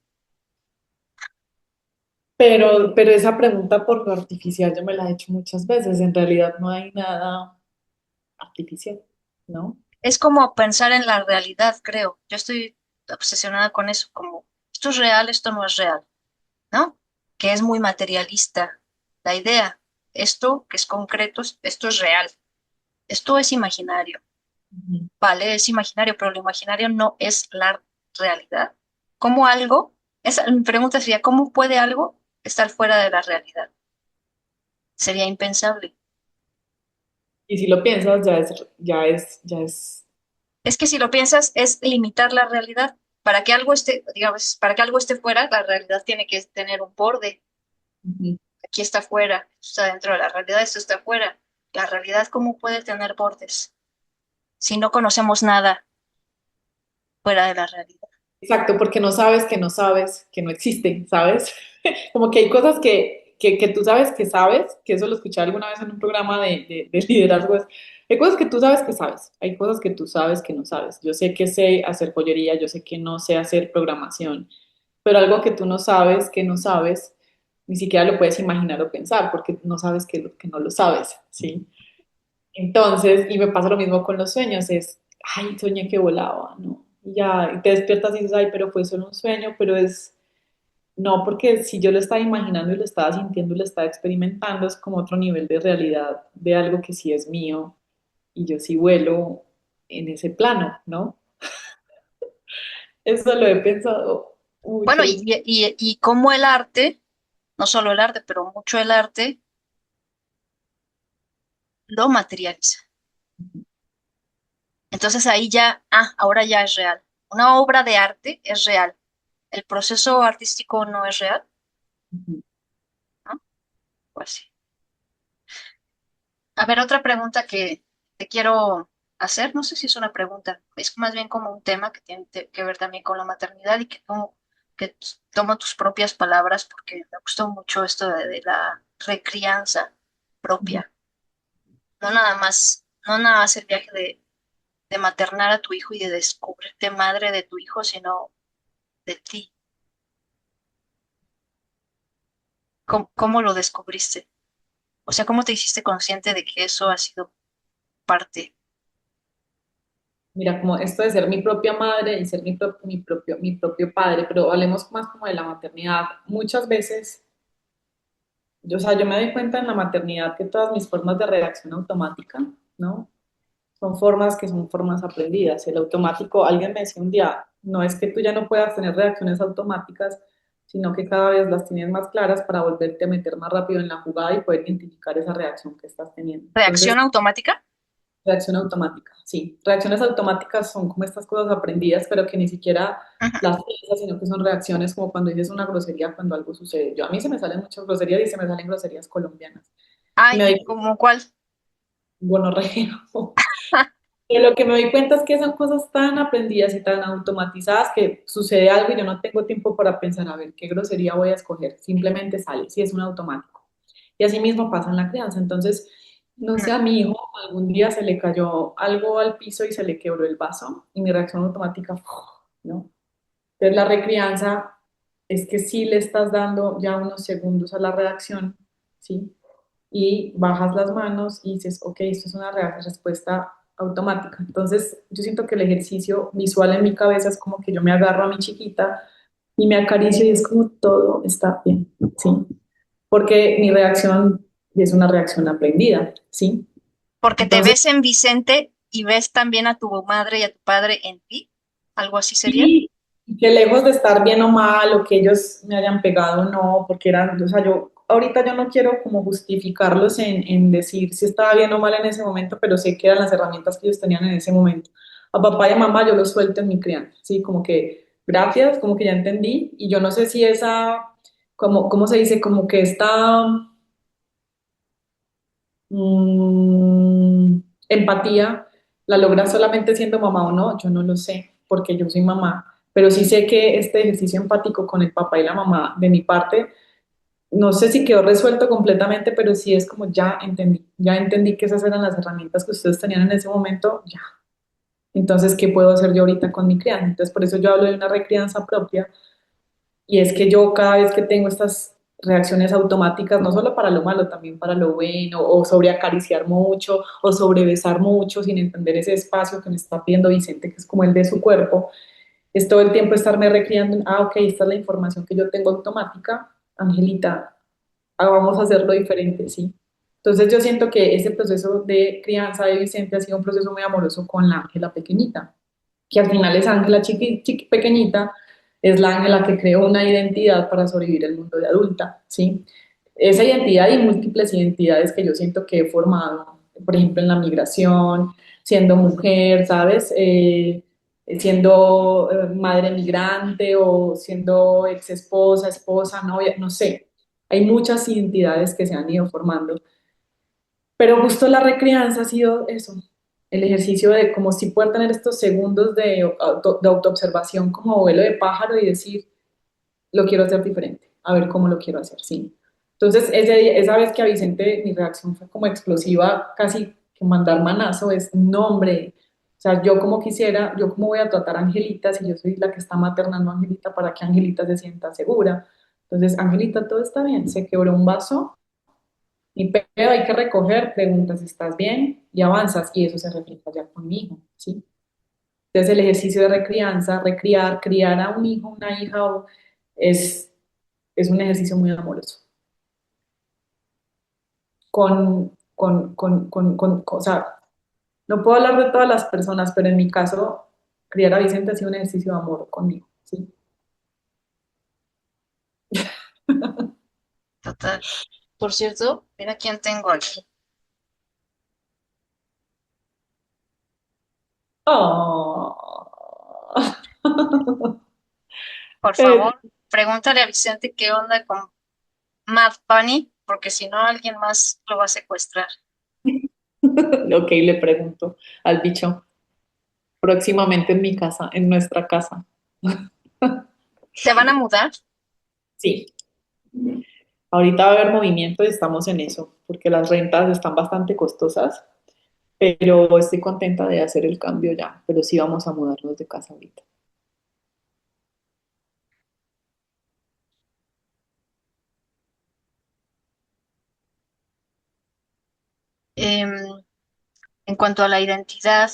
B: Pero esa pregunta por lo artificial yo me la he hecho muchas veces. En realidad no hay nada artificial, ¿no?
C: Es como pensar en la realidad, creo. Yo estoy obsesionada con eso, como esto es real, esto no es real, ¿no? Que es muy materialista la idea. Esto que es concreto, esto es real, esto es imaginario.
B: Ujú.
C: Vale, es imaginario, pero lo imaginario no es la realidad. ¿Cómo algo? Mi pregunta sería, ¿cómo puede algo estar fuera de la realidad? Sería impensable.
B: Y si lo piensas, ya es,
C: Es que si lo piensas, es limitar la realidad. Para que algo esté, digamos, para que algo esté fuera, la realidad tiene que tener un borde.
B: ujú.
C: Aquí está fuera, esto está dentro de la realidad, esto está fuera. La realidad, ¿cómo puede tener bordes si no conocemos nada fuera de la realidad?
B: Exacto, porque no sabes que no sabes que no existen, ¿sabes? Como que hay cosas que tú sabes, que eso lo escuché alguna vez en un programa de liderazgo. Hay cosas que tú sabes, hay cosas que tú sabes que no sabes. Yo sé que sé hacer joyería, yo sé que no sé hacer programación, pero algo que tú no sabes, que no sabes, ni siquiera lo puedes imaginar o pensar, porque no sabes que no lo sabes, ¿sí? Entonces, y me pasa lo mismo con los sueños, ay, soñé que volaba, ¿no? Y ya, y te despiertas y dices, ay, pero fue solo un sueño, pero no, porque si yo lo estaba imaginando y lo estaba sintiendo y lo estaba experimentando, es como otro nivel de realidad de algo que sí es mío y yo sí vuelo en ese plano, ¿no? Eso lo he pensado
C: Bueno,
B: mucho.
C: y cómo el arte, no solo el arte, pero mucho el arte, lo materializa. Entonces ahí ya, ahora ya es real. Una obra de arte es real. El proceso artístico no es real, ¿no? Pues sí. A ver, otra pregunta que te quiero hacer, no sé si es una pregunta, es más bien como un tema que tiene que ver también con la maternidad y que tomo tus propias palabras porque me gustó mucho esto de la recrianza propia. No nada más el viaje de maternar a tu hijo y de descubrirte madre de tu hijo, sino de ti. ¿Cómo lo descubriste? O sea, ¿cómo te hiciste consciente de que eso ha sido parte?
B: Mira, como esto de ser mi propia madre y ser mi propio padre, pero hablemos más como de la maternidad. Muchas veces o sea, yo me doy cuenta en la maternidad que todas mis formas de reacción automática, ¿no? Son formas aprendidas. El automático, alguien me decía un día, no es que tú ya no puedas tener reacciones automáticas, sino que cada vez las tienes más claras para volverte a meter más rápido en la jugada y poder identificar esa reacción que estás teniendo. Entonces,
C: ¿Reacción automática?
B: Reacción automática, sí. Reacciones automáticas son como estas cosas aprendidas, pero que ni siquiera
C: Ujú.
B: las piensas, sino que son reacciones como cuando dices una grosería cuando algo sucede. A mí se me salen muchas groserías y se me salen groserías colombianas. Y me
C: Ay,
B: doy
C: ¿como cuál?
B: gonorrea. Pero lo que me doy cuenta es que son cosas tan aprendidas y tan automatizadas que sucede algo y yo no tengo tiempo para pensar, a ver, qué grosería voy a escoger. Simplemente sale, si es un automático. Y así mismo pasa en la crianza. Entonces, no
C: Ujú.
B: sé, a mi hijo algún día se le cayó algo al piso y se le quebró el vaso y mi reacción automática, ¡fua! ¿No? Entonces, la recrianza es que sí le estás dando ya unos segundos a la reacción, ¿sí? Y bajas las manos y dices, ok, esto es una respuesta automática. Entonces, yo siento que el ejercicio visual en mi cabeza es como que yo me agarro a mi chiquita y me acaricio y es como todo está bien, ¿sí? Porque mi reacción es una reacción aprendida, ¿sí?
C: Porque te
B: Entonces,
C: ves en Vicente y ves también a tu madre y a tu padre en ti. ¿Algo así sería?
B: sí, que lejos de estar bien o mal, o que ellos me hayan pegado, no, porque eran, o sea, yo ahorita yo no quiero como justificarlos en decir si estaba bien o mal en ese momento, pero sé que eran las herramientas que ellos tenían en ese momento. A papá y a mamá yo los suelto en mi crianza, sí, como que gracias, como que ya entendí, y yo no sé si esa, como, ¿cómo se dice? Como que esta mm, empatía la logras solamente siendo mamá o no, yo no lo sé, porque yo soy mamá, pero sí sé que este ejercicio empático con el papá y la mamá de mi parte, no sé si quedó resuelto completamente, pero sí es como ya entendí que esas eran las herramientas que ustedes tenían en ese momento, ya. Entonces, ¿qué puedo hacer yo ahorita con mi crianza? Entonces, por eso yo hablo de una recrianza propia, y es que yo cada vez que tengo estas reacciones automáticas, no solo para lo malo, también para lo bueno, o sobre acariciar mucho, o sobre besar mucho, sin entender ese espacio que me está pidiendo Vicente, que es como el de su cuerpo, es todo el tiempo estarme recreando, ok, esta es la información que yo tengo automática, Angelita, vamos a hacerlo diferente, ¿sí? Entonces yo siento que ese proceso de crianza de Vicente ha sido un proceso muy amoroso con la Ángela pequeñita, que al final es Ángela pequeñita, es la Ángela que creó una identidad para sobrevivir el mundo de adulta, ¿sí? Esa identidad y múltiples identidades que yo siento que he formado, por ejemplo, en la migración, siendo mujer, ¿sabes? Siendo madre migrante o siendo ex esposa, esposa, novia, no sé. Hay muchas identidades que se han ido formando, pero justo la recrianza ha sido eso, el ejercicio de como si poder tener estos segundos de autoobservación como vuelo de pájaro y decir, lo quiero hacer diferente, a ver cómo lo quiero hacer, sí. Entonces, esa vez que a Vicente mi reacción fue como explosiva, casi que mandar manazo, es no, hombre. O sea, yo como quisiera, yo como voy a tratar a Angelita si yo soy la que está maternando a Angelita para que Angelita se sienta segura. Entonces, Angelita, todo está bien, se quebró un vaso, y pero hay que recoger, preguntas si estás bien y avanzas y eso se refleja ya conmigo, ¿sí? Entonces el ejercicio de recrianza, recriar, criar a un hijo, una hija es, es un ejercicio muy amoroso. O sea, no puedo hablar de todas las personas, pero en mi caso, criar a Vicente ha sido un ejercicio de amor conmigo, ¿sí?
C: Total. Por cierto, mira quién tengo aquí.
B: Oh.
C: Por
B: Eh,
C: favor, pregúntale a Vicente qué onda con Mad Bunny, porque si no, alguien más lo va a secuestrar.
B: ok, le pregunto al bicho próximamente en mi casa, en nuestra casa.
C: ¿Se van a mudar?
B: Sí, ahorita va a haber movimiento y estamos en eso, porque las rentas están bastante costosas, pero estoy contenta de hacer el cambio ya, pero sí vamos a mudarnos de casa ahorita.
C: Em, en cuanto a la identidad,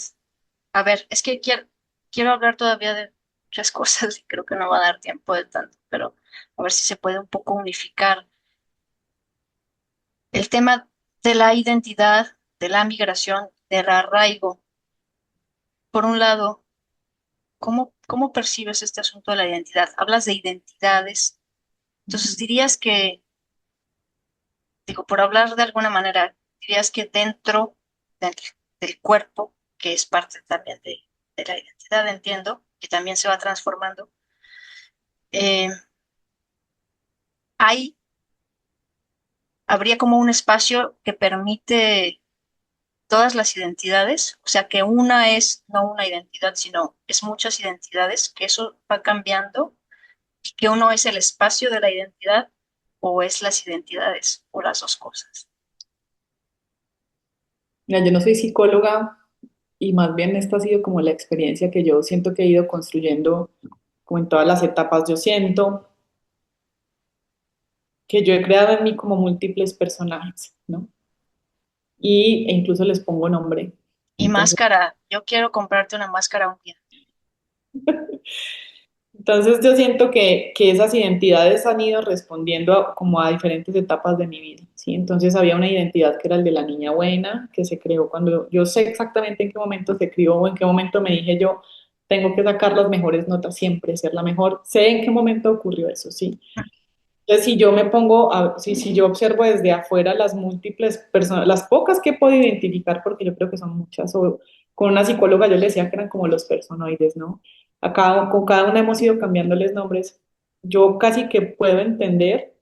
C: a ver, es que quiero hablar todavía de muchas cosas y creo que no va a dar tiempo de tanto, pero a ver si se puede un poco unificar el tema de la identidad, de la migración, del arraigo. Por un lado, ¿cómo percibes este asunto de la identidad? Hablas de identidades, entonces dirías que, digo, por hablar de alguna manera, dirías que dentro del cuerpo, que es parte también de la identidad, entiendo, que también se va transformando. Eh, hay, habría como un espacio que permite todas las identidades, o sea, que una es no una identidad, sino es muchas identidades, que eso va cambiando y que uno es el espacio de la identidad o es las identidades o las dos cosas.
B: Mira, yo no soy psicóloga y más bien esta ha sido como la experiencia que yo siento que he ido construyendo como en todas las etapas. Yo siento que yo he creado en mí como múltiples personajes, ¿no? E incluso les pongo nombre.
C: Y
B: Entonces,
C: máscara, yo quiero comprarte una máscara un día.
B: entonces yo siento que esas identidades han ido respondiendo como a diferentes etapas de mi vida, ¿sí? Entonces había una identidad que era el de la niña buena, que se creó cuando yo sé exactamente en qué momento se crió o en qué momento me dije yo, tengo que sacar las mejores notas siempre, ser la mejor. Sé en qué momento ocurrió eso, ¿sí? Entonces, si yo me pongo, si yo observo desde afuera las múltiples personas, las pocas que puedo identificar, porque yo creo que son muchas, o con una psicóloga yo le decía que eran como los personoides, ¿no? Con cada una hemos ido cambiándoles nombres. Yo casi que puedo entender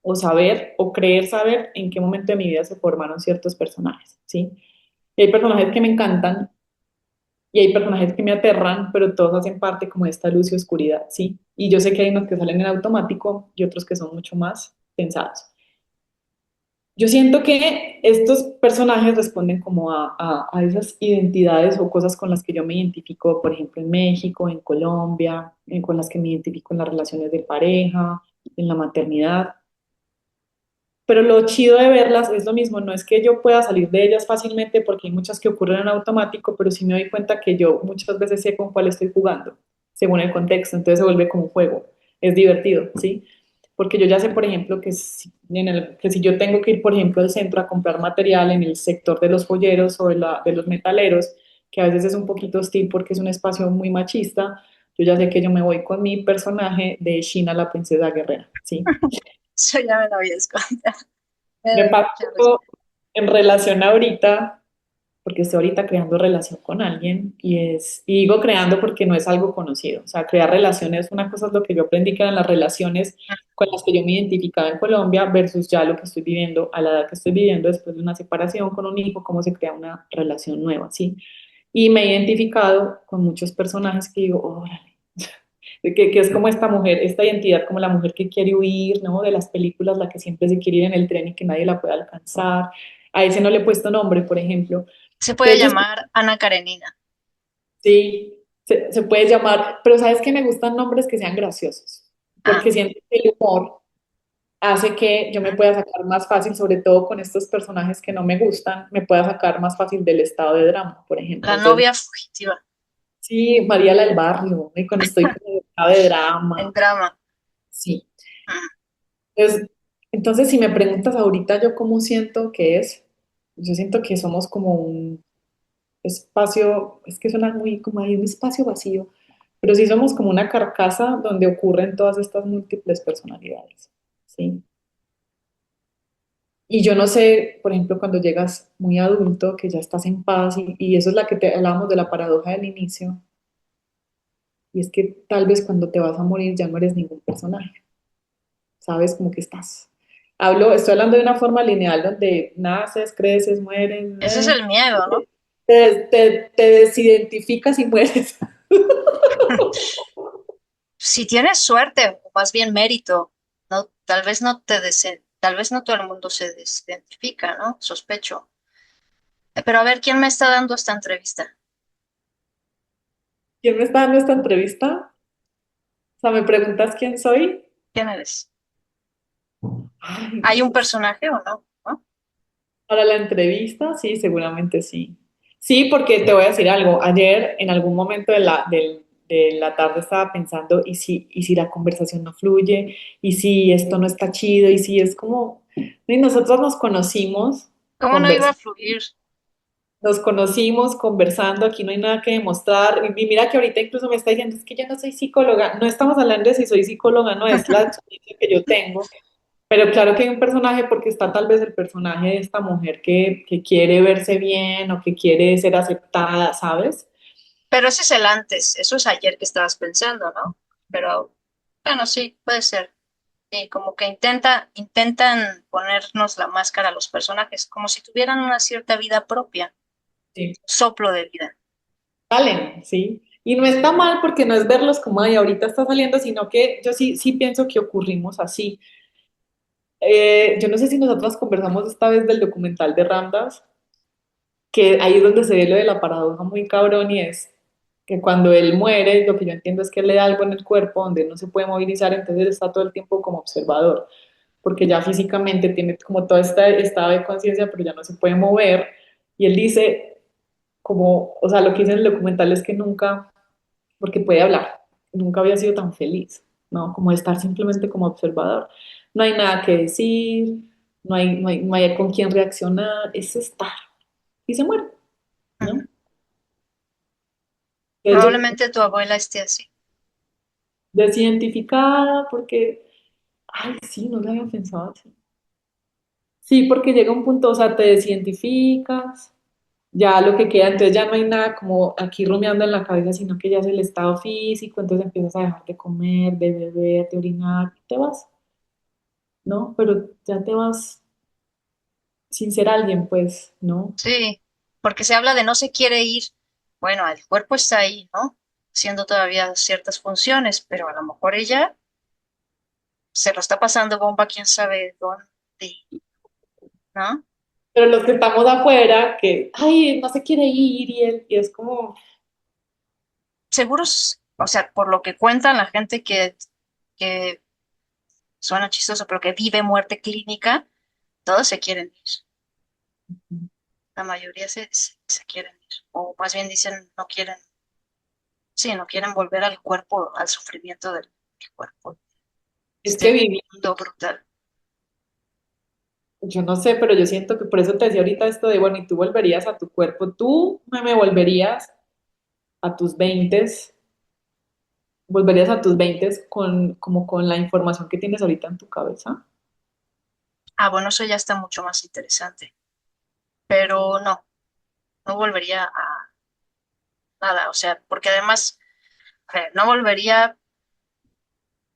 B: o saber o creer saber en qué momento de mi vida se formaron ciertos personajes, ¿sí? Y hay personajes que me encantan y hay personajes que me aterran, pero todos hacen parte como de esta luz y oscuridad, ¿sí? Y yo sé que hay unos que salen en automático y otros que son mucho más pensados. Yo siento que estos personajes responden como a esas identidades o cosas con las que yo me identifico, por ejemplo, en México, en Colombia, con las que me identifico en las relaciones de pareja, en la maternidad. Pero lo chido de verlas es lo mismo, no es que yo pueda salir de ellas fácilmente porque hay muchas que ocurren en automático, pero sí me doy cuenta que yo muchas veces sé con cuál estoy jugando, según el contexto, entonces se vuelve como un juego, es divertido, ¿sí? Porque yo ya sé, por ejemplo, que si yo tengo que ir, por ejemplo, al centro a comprar material en el sector de los joyeros o de los metaleros, que a veces es un poquito hostil porque es un espacio muy machista, yo ya sé que yo me voy con mi personaje de China, la princesa guerrera, ¿sí?
C: Eso ya me lo habías contado. Me
B: Me
C: da mucha risa.
B: pasó en relación ahorita, porque estoy ahorita creando relación con alguien y digo creando porque no es algo conocido. O sea, crear relaciones, una cosa es lo que yo aprendí que eran las relaciones con las que yo me identificaba en Colombia versus ya lo que estoy viviendo a la edad que estoy viviendo después de una separación con un hijo, cómo se crea una relación nueva, ¿sí? Y me he identificado con muchos personajes que digo, órale, que es como esta mujer, esta identidad como la mujer que quiere huir, ¿no? De las películas, la que siempre se quiere ir en el tren y que nadie la puede alcanzar. A ese no le he puesto nombre, por ejemplo.
C: Se puede
B: Entonces,
C: llamar Ana Karenina.
B: sí, se puede llamar, pero sabes que me gustan nombres que sean graciosos,
C: Ah,
B: porque siento que el humor hace que yo me pueda sacar más fácil, sobre todo con estos personajes que no me gustan, me pueda sacar más fácil del estado de drama, por ejemplo.
C: la
B: Entonces,
C: novia fugitiva
B: sí, María la del barrio, y cuando estoy como en estado de
C: en
B: drama,
C: drama.
B: sí.
C: Mm.
B: Entonces, entonces, si me preguntas ahorita yo cómo siento que es, yo siento que somos como un espacio, es que suena muy como hay un espacio vacío, pero sí somos como una carcasa donde ocurren todas estas múltiples personalidades, ¿sí? Y yo no sé, por ejemplo, cuando llegas muy adulto, que ya estás en paz, y eso es la que te hablábamos de la paradoja del inicio, y es que tal vez cuando te vas a morir ya no eres ningún personaje, ¿sabes? Como que estás. Estoy hablando de una forma lineal donde naces, creces, mueres,
C: Ese es el miedo, ¿no?
B: te desidentificas y mueres.
C: Si tienes suerte, o más bien mérito, no, tal vez no todo el mundo se desidentifica, ¿no? Sospecho. Pero a ver, ¿quién me está dando esta entrevista?
B: ¿Quién me está dando esta entrevista? O sea, me preguntas quién soy.
C: ¿Quién eres?
B: Ay,
C: ¿Hay un
B: Dios.
C: personaje o no? ¿No?
B: Para la entrevista, sí, seguramente sí. Sí, porque te voy a decir algo. Ayer, en algún momento de la tarde, estaba pensando, y si la conversación no fluye? ¿Y si esto no está chido? ¿Y si es como... Y nosotros
C: ¿Cómo no iba a fluir?
B: nos conocimos conversando, aquí no hay nada que demostrar. Y mira que ahorita incluso me está diciendo, es que yo no soy psicóloga. No estamos hablando de si soy psicóloga, no, es la experiencia que yo tengo. Pero claro que hay un personaje porque está tal vez el personaje de esta mujer que quiere verse bien o que quiere ser aceptada, ¿sabes?
C: Pero ese es el antes, eso es ayer que estabas pensando, ¿no? Pero bueno, sí, puede ser. Y como que intentan ponernos la máscara a los personajes, como si tuvieran una cierta vida propia,
B: Sí.
C: soplo de vida.
B: Salen, sí. Y no está mal porque no es verlos como, ay, ahorita está saliendo, sino que yo sí pienso que ocurrimos así. Yo no sé si nosotros conversamos esta vez del documental de Ramdas, que ahí es donde se ve lo de la paradoja muy cabrón y es que cuando él muere, lo que yo entiendo es que le da algo en el cuerpo donde no se puede movilizar, entonces él está todo el tiempo como observador, porque ya físicamente tiene como todo este estado de conciencia, pero ya no se puede mover. Y él dice, como, o sea, lo que dice en el documental es que nunca, porque puede hablar, nunca había sido tan feliz, ¿no? Como estar simplemente como observador. No hay nada que decir, no hay con quién reaccionar, es estar. Y se muere,
C: Ujú.
B: ¿no? Entonces yo
C: Probablemente tu abuela esté así.
B: desidentificada porque, ay, sí, no lo había pensado así. Sí, porque llega un punto, o sea, te desidentificas, ya lo que queda, entonces ya no hay nada como aquí rumiando en la cabeza, sino que ya es el estado físico, entonces empiezas a dejar de comer, de beber, de orinar, te vas, ¿no? Pero ya te vas sin ser alguien, pues, ¿no?
C: Sí, porque se habla de no se quiere ir. Bueno, el cuerpo está ahí, ¿no? Haciendo todavía ciertas funciones, pero a lo mejor ella se lo está pasando bomba, quién sabe dónde, ¿no?
B: Pero los que estamos afuera, que, ay, no se quiere ir y es como,
C: Seguros, o sea, por lo que cuentan la gente que suena chistoso, pero que vive muerte clínica, todos se quieren ir. La mayoría se quieren ir. O más bien dicen, no quieren, sí, no quieren volver al cuerpo, al sufrimiento del cuerpo.
B: es que
C: Este
B: vivir.
C: mundo brutal.
B: Yo no sé, pero yo siento que por eso te decía ahorita esto de, bueno, y tú volverías a tu cuerpo, tú me volverías a tus veintes, volverías a tus veintes con, como con la información que tienes ahorita en tu cabeza.
C: Ah, bueno, eso ya está mucho más interesante. Pero no, no volvería a nada. O sea, porque además, no volvería.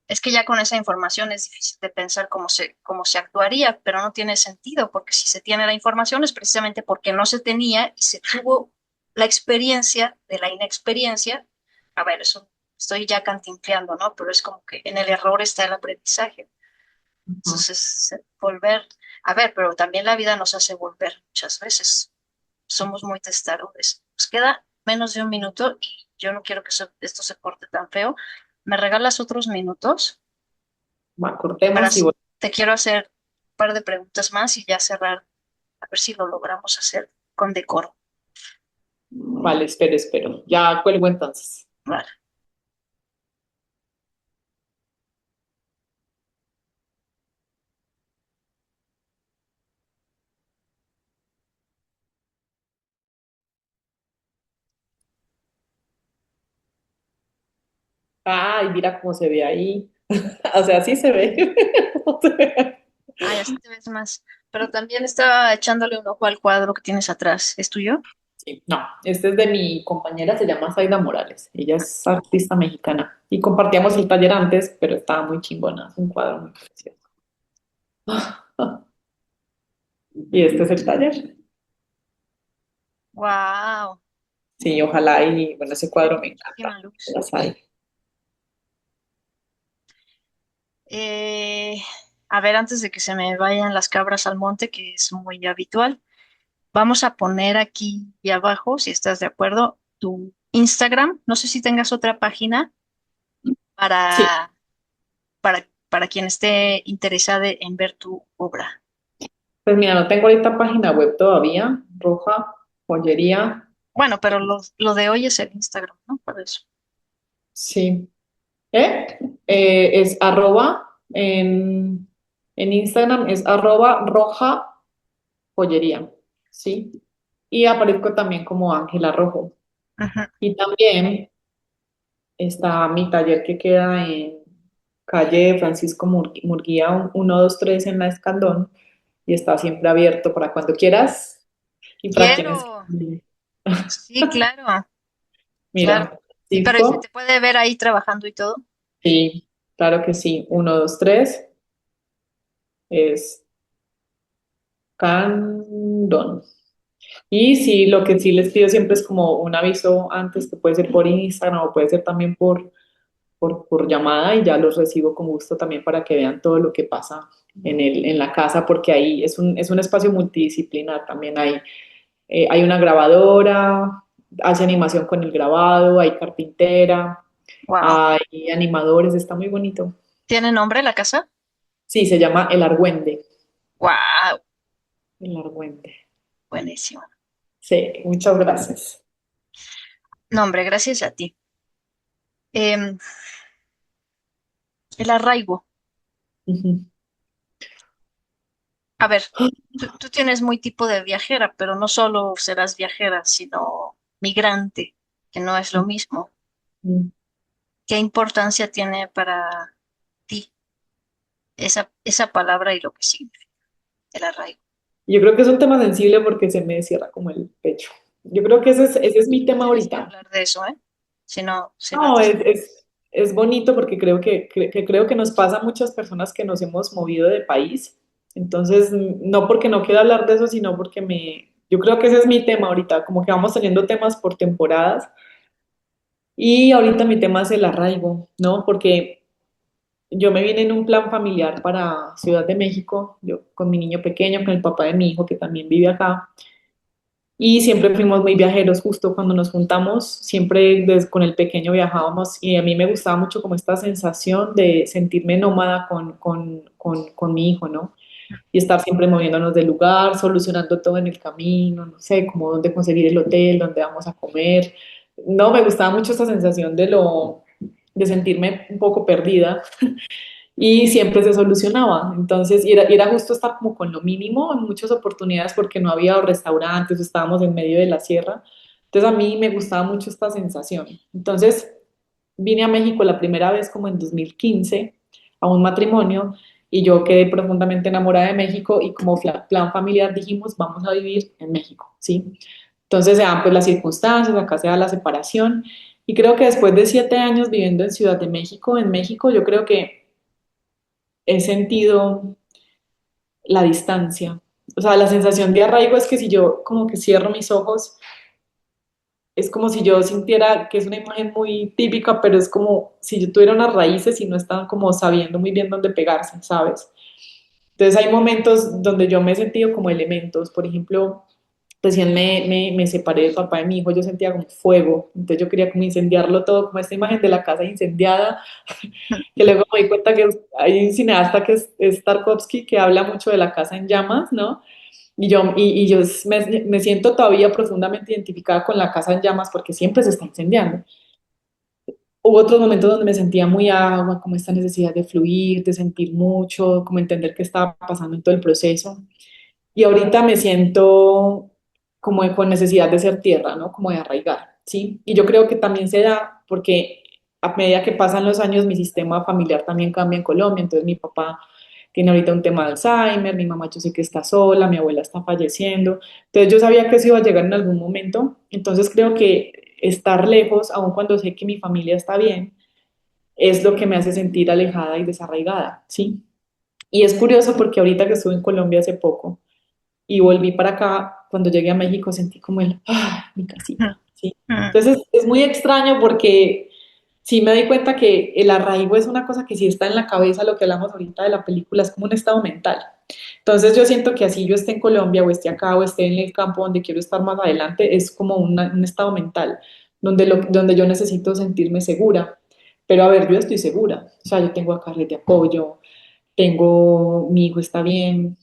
C: Es que ya con esa información es difícil de pensar cómo se actuaría, pero no tiene sentido, porque si se tiene la información es precisamente porque no se tenía y se tuvo la experiencia de la inexperiencia. A ver, eso estoy ya cantinfleando, ¿no? Pero es como que en el error está el aprendizaje.
B: Ujú.
C: Entonces, volver, a ver, pero también la vida nos hace volver muchas veces. Somos muy testarudes. Nos queda menos de un minuto y yo no quiero que esto se corte tan feo. ¿Me regalas otros minutos?
B: Va,
C: Para,
B: cortemos y
C: te quiero hacer un par de preguntas más y ya cerrar, a ver si lo logramos hacer con decoro.
B: vale, espero. Ya cuelgo entonces.
C: Vale.
B: Ay, mira cómo se ve ahí. O sea, sí se ve. ¿Cómo se ve?
C: Ay, así te ves más. Pero también estaba echándole un ojo al cuadro que tienes atrás. ¿Es tuyo?
B: Sí, no, este es de mi compañera, se llama Zaida Morales. Ella es artista mexicana y compartíamos el taller antes, pero estaba muy chingona, es un cuadro muy precioso. Y este es el taller.
C: Wow.
B: Sí, ojalá y bueno, ese
C: Tiene
B: cuadro me encanta.
C: muchísima luz.
B: Las hay.
C: Eh, a ver, antes de que se me vayan las cabras al monte, que es muy habitual, vamos a poner aquí y abajo, si estás de acuerdo, tu Instagram. No sé si tengas otra página
B: Sí,
C: para, para quien esté interesado en ver tu obra.
B: pues mira, no tengo ahorita página web todavía, Roja, joyería,
C: Bueno, pero lo de hoy es el Instagram, ¿no? Por eso.
B: sí. Es arroba en Instagram, es arroba roja joyería, ¿sí? Y aparezco también como Ángela Rojo.
C: Ujú.
B: Y también está mi taller que queda en calle Francisco Murguía 123 en la Escandón y está siempre abierto para cuando quieras y para quienes
C: Quiero.
B: quieran.
C: Sí, claro, claro.
B: Mira,
C: Pero ¿y se
B: Francisco,
C: te puede ver ahí trabajando y todo?
B: sí, claro que sí, 123 es Candón. Y sí, lo que sí les pido siempre es como un aviso antes, que puede ser por Instagram o puede ser también por llamada y ya los recibo con gusto también para que vean todo lo que pasa en la casa, porque ahí es un espacio multidisciplinar. También hay una grabadora, hace animación con el grabado, hay carpintera,
C: Wow.
B: hay animadores, está muy bonito.
C: ¿Tiene nombre la casa?
B: Sí, se llama El Argüende.
C: Wow,
B: El Argüende.
C: buenísimo.
B: Sí, muchas gracias.
C: No, hombre, gracias a ti. Em, el arraigo.
B: Ujú.
C: A ver, tú tienes muy tipo de viajera, pero no solo serás viajera, sino migrante, que no es lo mismo.
B: Ujú.
C: ¿Qué importancia tiene para ti esa palabra y lo que significa el arraigo?
B: Yo creo que es un tema sensible porque se me cierra como el pecho. Yo creo que ese es mi
C: No
B: tema
C: tienes que
B: ahorita.
C: hablar de eso, ¿eh? Si no
B: No,
C: estás...
B: es bonito porque creo que nos pasa a muchas personas que nos hemos movido de país. Entonces, no porque no quiera hablar de eso, sino porque yo creo que ese es mi tema ahorita, como que vamos teniendo temas por temporadas. Y ahorita mi tema es el arraigo, ¿no? Porque yo me vine en un plan familiar para Ciudad de México, yo con mi niño pequeño, con el papá de mi hijo que también vive acá. Y siempre fuimos muy viajeros, justo cuando nos juntamos, siempre con el pequeño viajábamos y a mí me gustaba mucho como esta sensación de sentirme nómada con mi hijo, ¿no? Y estar siempre moviéndonos del lugar, solucionando todo en el camino, no sé, como dónde conseguir el hotel, dónde vamos a comer. No, me gustaba mucho esta sensación de sentirme un poco perdida y siempre se solucionaba. Entonces, y era justo estar como con lo mínimo en muchas oportunidades porque no había restaurantes, estábamos en medio de la sierra. Entonces, a mí me gustaba mucho esta sensación. Entonces, vine a México la primera vez como en 2015 a un matrimonio y yo quedé profundamente enamorada de México y como plan familiar dijimos, vamos a vivir en México, ¿sí? Entonces se dan pues las circunstancias, acá se da la separación y creo que después de 7 años viviendo en Ciudad de México, en México, yo creo que he sentido la distancia. O sea, la sensación de arraigo es que si yo como que cierro mis ojos, es como si yo sintiera que es una imagen muy típica, pero es como si yo tuviera unas raíces y no están como sabiendo muy bien dónde pegarse, ¿sabes? Entonces hay momentos donde yo me he sentido como elementos, por ejemplo, recién me separé del papá de mi hijo, yo sentía como fuego, entonces yo quería como incendiarlo todo, como esta imagen de la casa incendiada, que luego me di cuenta que hay un cineasta que es Tarkovsky que habla mucho de la casa en llamas, ¿no? Y yo me siento todavía profundamente identificada con la casa en llamas porque siempre se está incendiando. Hubo otros momentos donde me sentía muy agua, como esta necesidad de fluir, de sentir mucho, como entender qué estaba pasando en todo el proceso. Y ahorita me siento como con necesidad de ser tierra, ¿no? Como de arraigar, ¿sí? Y yo creo que también se da porque a medida que pasan los años mi sistema familiar también cambia en Colombia. Entonces mi papá tiene ahorita un tema de Alzheimer, mi mamá yo sé que está sola, mi abuela está falleciendo. Entonces yo sabía que eso iba a llegar en algún momento. Entonces creo que estar lejos, aun cuando sé que mi familia está bien, es lo que me hace sentir alejada y desarraigada, ¿sí? Y es curioso porque ahorita que estuve en Colombia hace poco, y volví para acá, cuando llegué a México sentí como mi casita, ¿sí? Entonces es muy extraño porque sí me doy cuenta que el arraigo es una cosa que sí está en la cabeza, lo que hablamos ahorita de la película, es como un estado mental. Entonces yo siento que así yo esté en Colombia o esté acá o esté en el campo donde quiero estar más adelante, es como un estado mental, donde yo necesito sentirme segura. Pero a ver, yo estoy segura, o sea, yo tengo acá red de apoyo, mi hijo está bien,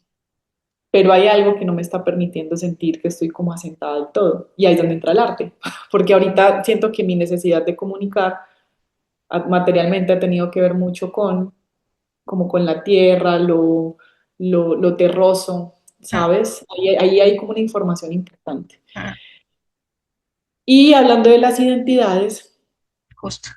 B: pero hay algo que no me está permitiendo sentir que estoy como asentada del todo. Y ahí es donde entra el arte, porque ahorita siento que mi necesidad de comunicar materialmente ha tenido que ver mucho como con la tierra, lo terroso, ¿sabes? Ahí hay como una información importante. Y hablando de las identidades,
C: Justo.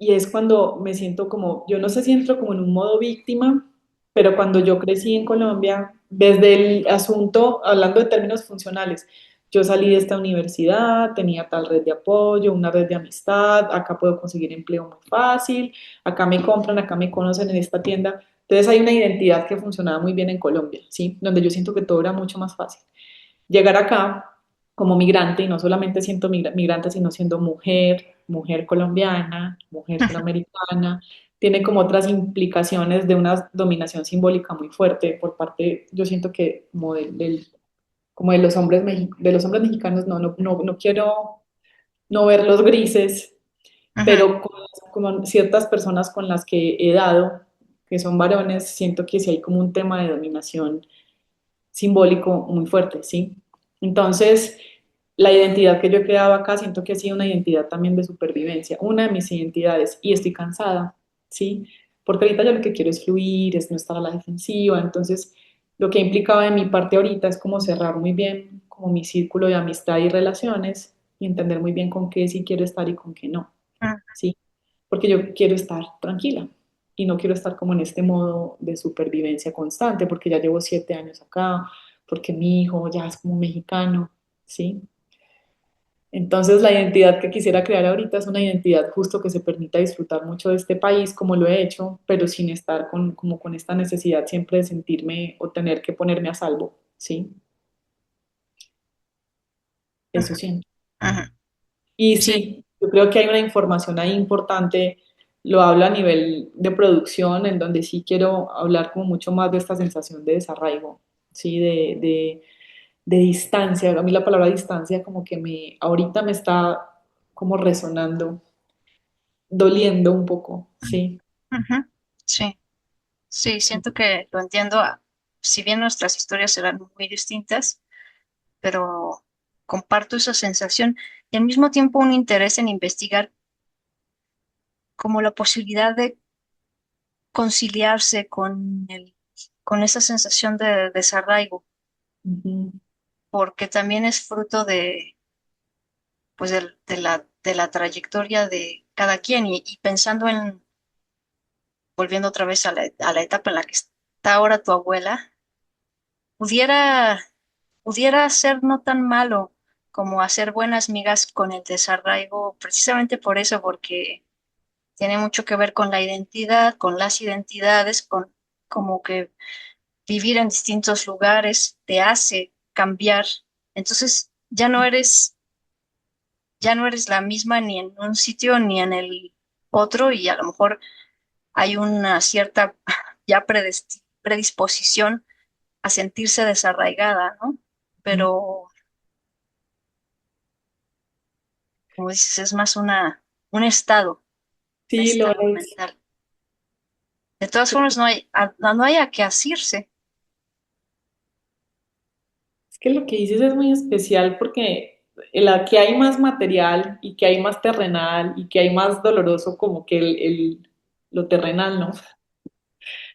B: y es cuando me siento como, yo no sé si entro como en un modo víctima, pero cuando yo crecí en Colombia, desde el asunto, hablando de términos funcionales, yo salí de esta universidad, tenía tal red de apoyo, una red de amistad, acá puedo conseguir empleo muy fácil, acá me compran, acá me conocen en esta tienda. Entonces hay una identidad que funcionaba muy bien en Colombia, ¿sí? Donde yo siento que todo era mucho más fácil. Llegar acá como migrante, y no solamente siendo migrante, sino siendo mujer, mujer colombiana, mujer suramericana, tiene como otras implicaciones de una dominación simbólica muy fuerte por parte, yo siento que como como de los hombres, de los hombres mexicanos, no quiero no ver los grises,
C: Ujú,
B: pero con ciertas personas con las que he dado, que son varones, siento que sí hay como un tema de dominación simbólico muy fuerte, ¿sí? Entonces, la identidad que yo he creado acá siento que ha sido una identidad también de supervivencia, una de mis identidades, y estoy cansada, ¿sí? Porque ahorita yo lo que quiero es fluir, es no estar a la defensiva, entonces lo que ha implicado de mi parte ahorita es como cerrar muy bien como mi círculo de amistad y relaciones y entender muy bien con qué sí quiero estar y con qué no,
C: ujú.
B: ¿sí? Porque yo quiero estar tranquila y no quiero estar como en este modo de supervivencia constante, porque ya llevo 7 años acá, porque mi hijo ya es como mexicano, ¿sí? Entonces la identidad que quisiera crear ahorita es una identidad justo que se permita disfrutar mucho de este país como lo he hecho, pero sin estar como con esta necesidad siempre de sentirme o tener que ponerme a salvo, ¿sí? Eso siento.
C: Ujú.
B: Y
C: Sí,
B: sí, yo creo que hay una información ahí importante, lo hablo a nivel de producción, en donde sí quiero hablar como mucho más de esta sensación de desarraigo, ¿sí? De distancia. A mí la palabra distancia como que ahorita me está como resonando, doliendo un poco, ¿sí?
C: ujú. Sí, sí, siento que lo entiendo. Si bien nuestras historias serán muy distintas, pero comparto esa sensación y al mismo tiempo un interés en investigar como la posibilidad de conciliarse con esa sensación de desarraigo,
B: Ujú.
C: porque también es fruto pues de la trayectoria de cada quien y pensando volviendo otra vez a la etapa en la que está ahora tu abuela, pudiera, pudiera ser no tan malo como hacer buenas migas con el desarraigo, precisamente por eso, porque tiene mucho que ver con la identidad, con las identidades, con como que vivir en distintos lugares te hace cambiar. Entonces ya no eres la misma ni en un sitio ni en el otro, y a lo mejor hay una cierta ya predisposición a sentirse desarraigada, ¿no? Pero, como dices, es más un
B: Sí, lo
C: estado
B: es.
C: mental. De todas formas, no hay a qué asirse.
B: Es que lo que dices es muy especial porque la que hay más material y que hay más terrenal y que hay más doloroso como que lo terrenal, ¿no?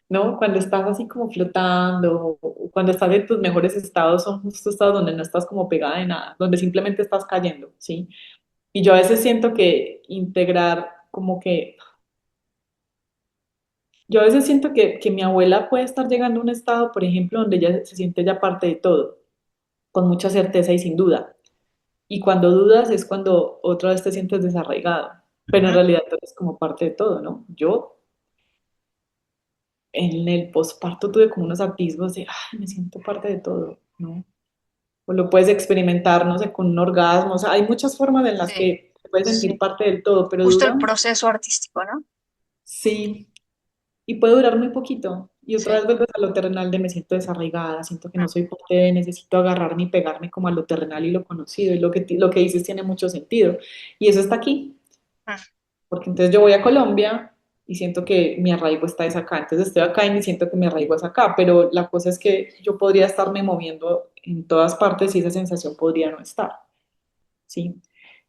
B: ¿No? Cuando estás así como flotando o cuando estás en tus mejores estados son justo estados donde no estás como pegada de nada, donde simplemente estás cayendo, ¿sí? Y yo a veces siento que integrar como que, yo a veces siento que mi abuela puede estar llegando a un estado, por ejemplo, donde ella se siente ya parte de todo, con mucha certeza y sin duda. Y cuando dudas es cuando otra vez te sientes desarraigado, pero en
C: Ujú.
B: realidad tú eres como parte de todo, ¿no? Yo en el posparto tuve como unos atisbos de, ay, me siento parte de todo, ¿no? O lo puedes experimentar, no sé, con un orgasmo, o sea, hay muchas formas en las
C: Sí,
B: que te puedes sentir
C: sí.
B: parte del todo, pero
C: Justo
B: dura,
C: el proceso artístico, ¿no?
B: sí, y puede durar muy poquito. Y otra
C: Sí.
B: vez vuelves a lo terrenal de me siento desarraigada, siento que no soy parte de, necesito agarrarme y pegarme como a lo terrenal y lo conocido, y lo que dices tiene mucho sentido. Y eso está aquí,
C: Ujú.
B: porque entonces yo voy a Colombia y siento que mi arraigo está es acá, entonces estoy acá y me siento que mi arraigo es acá, pero la cosa es que yo podría estarme moviendo en todas partes y esa sensación podría no estar, ¿sí?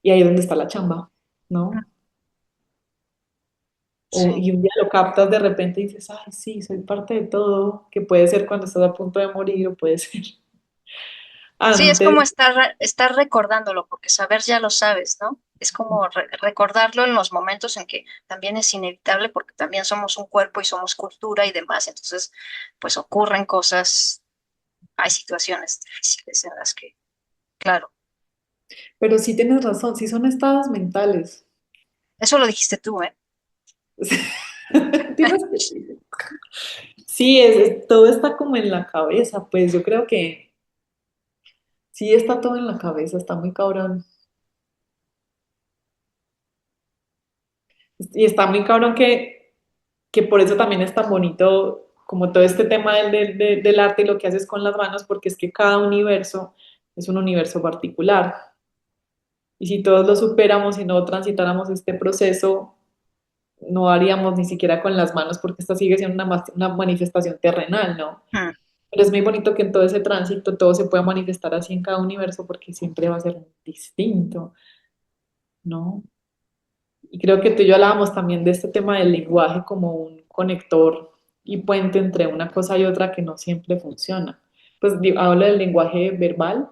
B: Y ahí es donde está la chamba,
C: Ujú.
B: ¿no?
C: Sí.
B: Y un día lo captas de repente y dices, ay, sí, soy parte de todo, que puede ser cuando estás a punto de morir o puede ser
C: Sí, es
B: antes.
C: como estar recordándolo, porque saber ya lo sabes, ¿no? Es como recordarlo en los momentos en que también es inevitable porque también somos un cuerpo y somos cultura y demás. Entonces, pues ocurren cosas, hay situaciones difíciles en las que, claro,
B: Pero sí tienes razón, sí son estados mentales.
C: eso lo dijiste tú, ¿eh?
B: Tienes sí, todo está como en la cabeza, pues yo creo que sí está todo en la cabeza, está muy cabrón. Y está muy cabrón que por eso también es tan bonito como todo este tema del arte y lo que haces con las manos, porque es que cada universo es un universo particular. Y si todos lo superamos y no transitáramos este proceso, no haríamos ni siquiera con las manos, porque esta sigue siendo una manifestación terrenal, ¿no?
C: Mm.
B: Pero es muy bonito que en todo ese tránsito todo se pueda manifestar así en cada universo, porque siempre va a ser distinto, ¿no? Y creo que tú y yo hablábamos también de este tema del lenguaje como un conector y puente entre una cosa y otra que no siempre funciona. Pues hablo del lenguaje verbal,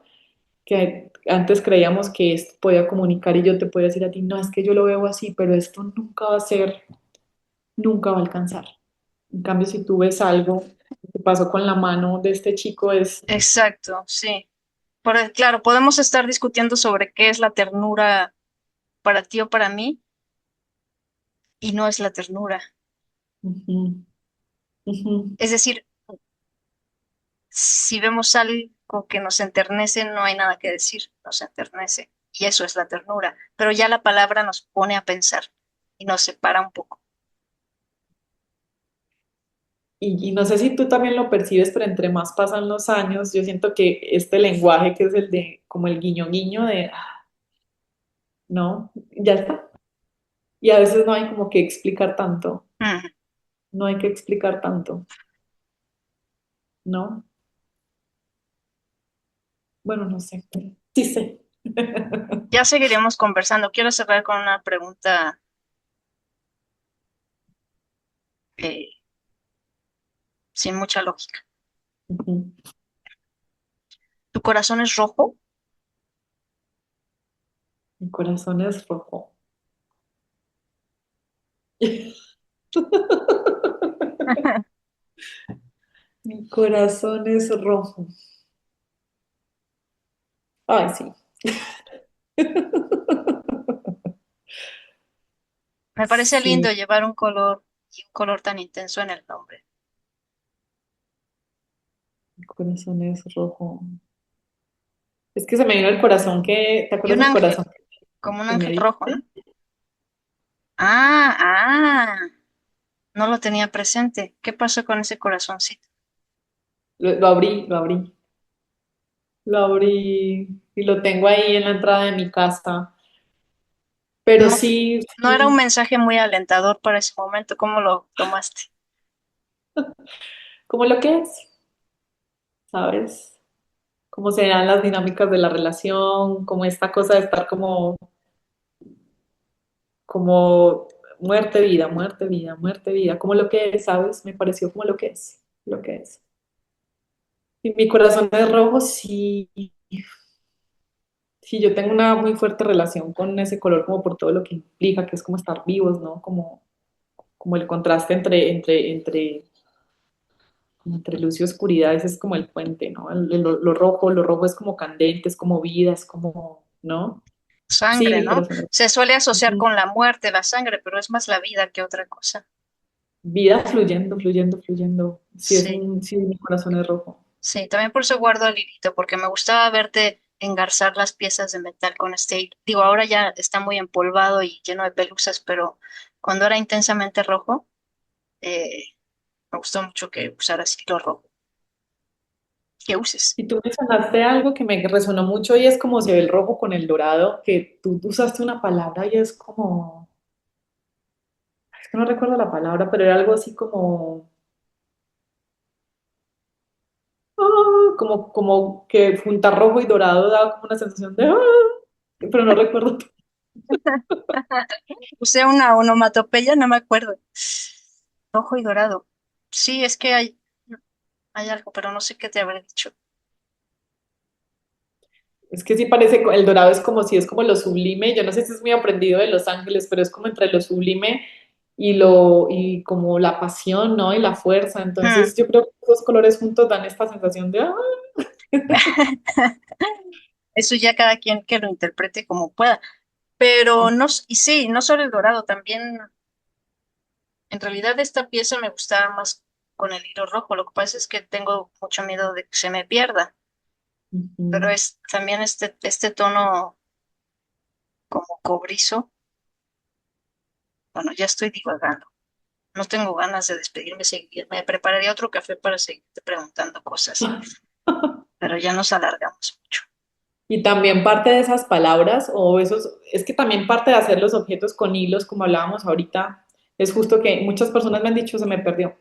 B: que antes creíamos que esto podía comunicar y yo te podía decir a ti, no, es que yo lo veo así, pero esto nunca va a ser, nunca va a alcanzar. En cambio, si tú ves algo, lo que pasó con la mano de este chico es,
C: Exacto, sí. Claro, podemos estar discutiendo sobre qué es la ternura para ti o para mí, y no es la ternura.
B: ujú, ujú.
C: Es decir, si vemos algo que nos enternece, no hay nada que decir, nos enternece. Y eso es la ternura. Pero ya la palabra nos pone a pensar y nos separa un poco.
B: Y no sé si tú también lo percibes, pero entre más pasan los años, yo siento que este lenguaje que es el de, como el guiño guiño de, no, ya está. Y a veces no hay como que explicar tanto,
C: Mm.
B: no hay que explicar tanto, ¿no? Bueno, no sé, sí sé.
C: Ya seguiremos conversando. Quiero cerrar con una pregunta eh, sin mucha lógica.
B: Ujú.
C: ¿Tu corazón es rojo?
B: Mi corazón es rojo. Mi corazón es rojo. Ay, sí.
C: Me parece lindo
B: Sí,
C: llevar un color y un color tan intenso en el nombre.
B: mi corazón es rojo. Es que se me vino el corazón que, ¿te
C: Y
B: acuerdas
C: un
B: del
C: ángel,
B: corazón
C: como un
B: que me
C: ángel rojo, ¿no?
B: diste?
C: Ah, ah, no lo tenía presente. ¿Qué pasó con ese corazoncito?
B: Lo abrí, lo abrí. Lo abrí y lo tengo ahí en la entrada de mi casa. Pero
C: No,
B: sí,
C: no era un
B: sí,
C: mensaje muy alentador para ese momento. ¿Cómo lo tomaste?
B: como lo que es, ¿sabes? Cómo se dan las dinámicas de la relación, como esta cosa de estar como muerte, vida, muerte, vida, muerte, vida, como lo que es, ¿sabes? Me pareció como lo que es, lo que es. Y mi corazón es rojo, sí, sí, yo tengo una muy fuerte relación con ese color, como por todo lo que implica, que es como estar vivos, ¿no? Como el contraste entre luz y oscuridad, ese es como el puente, ¿no? Lo rojo es como candente, es como vida, es como, ¿no? Sí,
C: Sangre,
B: mi
C: ¿no?
B: corazón.
C: Se suele asociar
B: Ujú.
C: con la muerte, la sangre, pero es más la vida que otra cosa.
B: Vida fluyendo, fluyendo, fluyendo.
C: Sí,
B: Sí, mi corazón es rojo.
C: sí, también por eso guardo al hilito, porque me gustaba verte engarzar las piezas de metal con este hilo. Digo, ahora ya está muy empolvado y lleno de pelusas, pero cuando era intensamente rojo, eh, me gustó mucho que usaras hilo rojo, que uses.
B: Y tú mencionaste algo que me resonó mucho y es como se ve el rojo con el dorado, que tú usaste una palabra y es como, es que no recuerdo la palabra, pero era algo así como, como que juntar rojo y dorado daba como una sensación de, pero no recuerdo.
C: Usé una onomatopeya, no me acuerdo. Rojo y dorado. Sí, es que hay algo, pero no sé qué te habré dicho.
B: Es que sí parece, el dorado es como si es como lo sublime, yo no sé si es muy aprendido de Los Ángeles, pero es como entre lo sublime y como la pasión, ¿no? Y la fuerza.
C: Hmm.
B: Entonces yo creo que los dos colores juntos dan esta sensación de,
C: Eso ya cada quien que lo interprete como pueda. Pero no, y sí, no solo el dorado, también en realidad esta pieza me gustaba más con el hilo rojo. Lo que pasa es que tengo mucho miedo de que se me pierda. Pero
B: ujú.
C: es también este tono como cobrizo. Bueno, ya estoy divagando. No tengo ganas de despedirme. Me prepararía otro café para seguirte preguntando cosas, pero ya nos alargamos mucho.
B: Y también parte de esas palabras o esos, es que también parte de hacer los objetos con hilos, como hablábamos ahorita, es justo que muchas personas me han dicho se me perdió.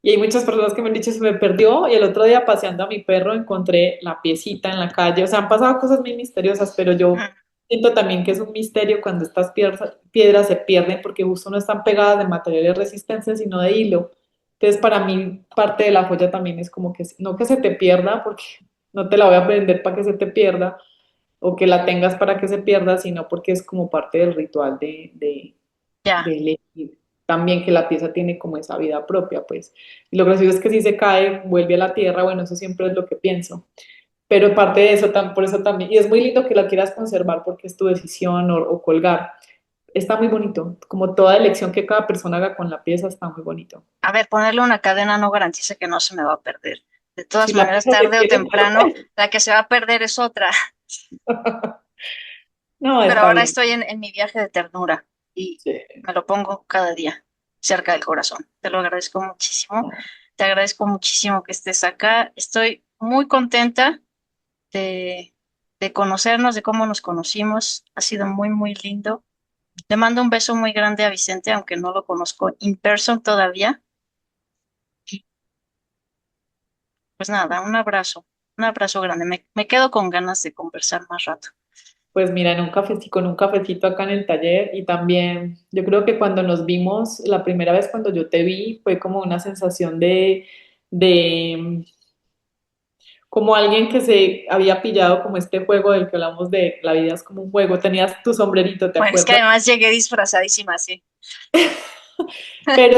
B: Y hay muchas personas que me han dicho se me perdió y el otro día paseando a mi perro encontré la piecita en la calle. O sea, han pasado cosas muy misteriosas, pero yo
C: Mm.
B: siento también que es un misterio cuando estas piedras se pierden porque justo no están pegadas de materiales de resistencia, sino de hilo. Entonces, para mí, parte de la joya también es como que no que se te pierda, porque no te la voy a vender para que se te pierda, o que la tengas para que se pierda, sino porque es como parte del ritual
C: Ya,
B: de elegir. También que la pieza tiene como esa vida propia, pues. Y lo gracioso es que si se cae, vuelve a la tierra, bueno, eso siempre es lo que pienso. Pero parte de eso, por eso también, y es muy lindo que la quieras conservar porque es tu decisión o colgar. Está muy bonito, como toda elección que cada persona haga con la pieza está muy bonito.
C: a ver, ponerle una cadena no garantiza que no se me va a perder. De todas
B: Si la
C: maneras,
B: pieza se
C: tarde o
B: quiere
C: temprano,
B: perder,
C: la que se va a perder es otra.
B: no,
C: Pero
B: está
C: ahora
B: bien.
C: estoy en mi viaje de ternura y
B: Sí,
C: me lo pongo cada día cerca del corazón. Te lo agradezco muchísimo.
B: no.
C: Te agradezco muchísimo que estés acá. Estoy muy contenta de, de conocernos, de cómo nos conocimos. Ha sido muy, muy lindo. Le mando un beso muy grande a Vicente, aunque no lo conozco in person todavía. Y pues nada, un abrazo grande. Me quedo con ganas de conversar más rato.
B: Pues mira, en un cafecito, con un cafecito acá en el taller y también yo creo que cuando nos vimos, la primera vez cuando yo te vi, fue como una sensación de como alguien que se había pillado como este juego del que hablamos de la vida es como un juego. Tenías tu sombrerito, ¿te
C: Bueno, es que
B: acuerdas?
C: además llegué disfrazadísima, sí.
B: Pero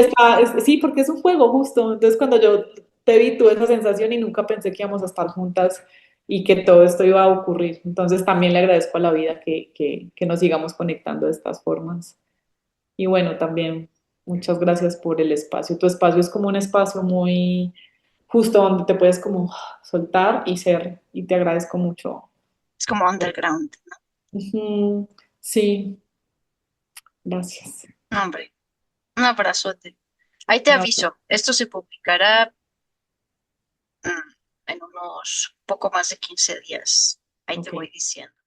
B: sí, porque es un juego justo. Entonces cuando yo te vi, tuve esa sensación y nunca pensé que íbamos a estar juntas y que todo esto iba a ocurrir. Entonces también le agradezco a la vida que nos sigamos conectando de estas formas. Y bueno, también muchas gracias por el espacio. Tu espacio es como un espacio muy justo donde te puedes como soltar y ser. Y te agradezco mucho.
C: Es como underground.
B: Ujú, sí, gracias.
C: No, hombre, un abrazote. Ahí te
B: Un abrazo.
C: aviso. Esto se publicará en unos poco más de 15 días. Ahí te
B: Ok,
C: voy diciendo.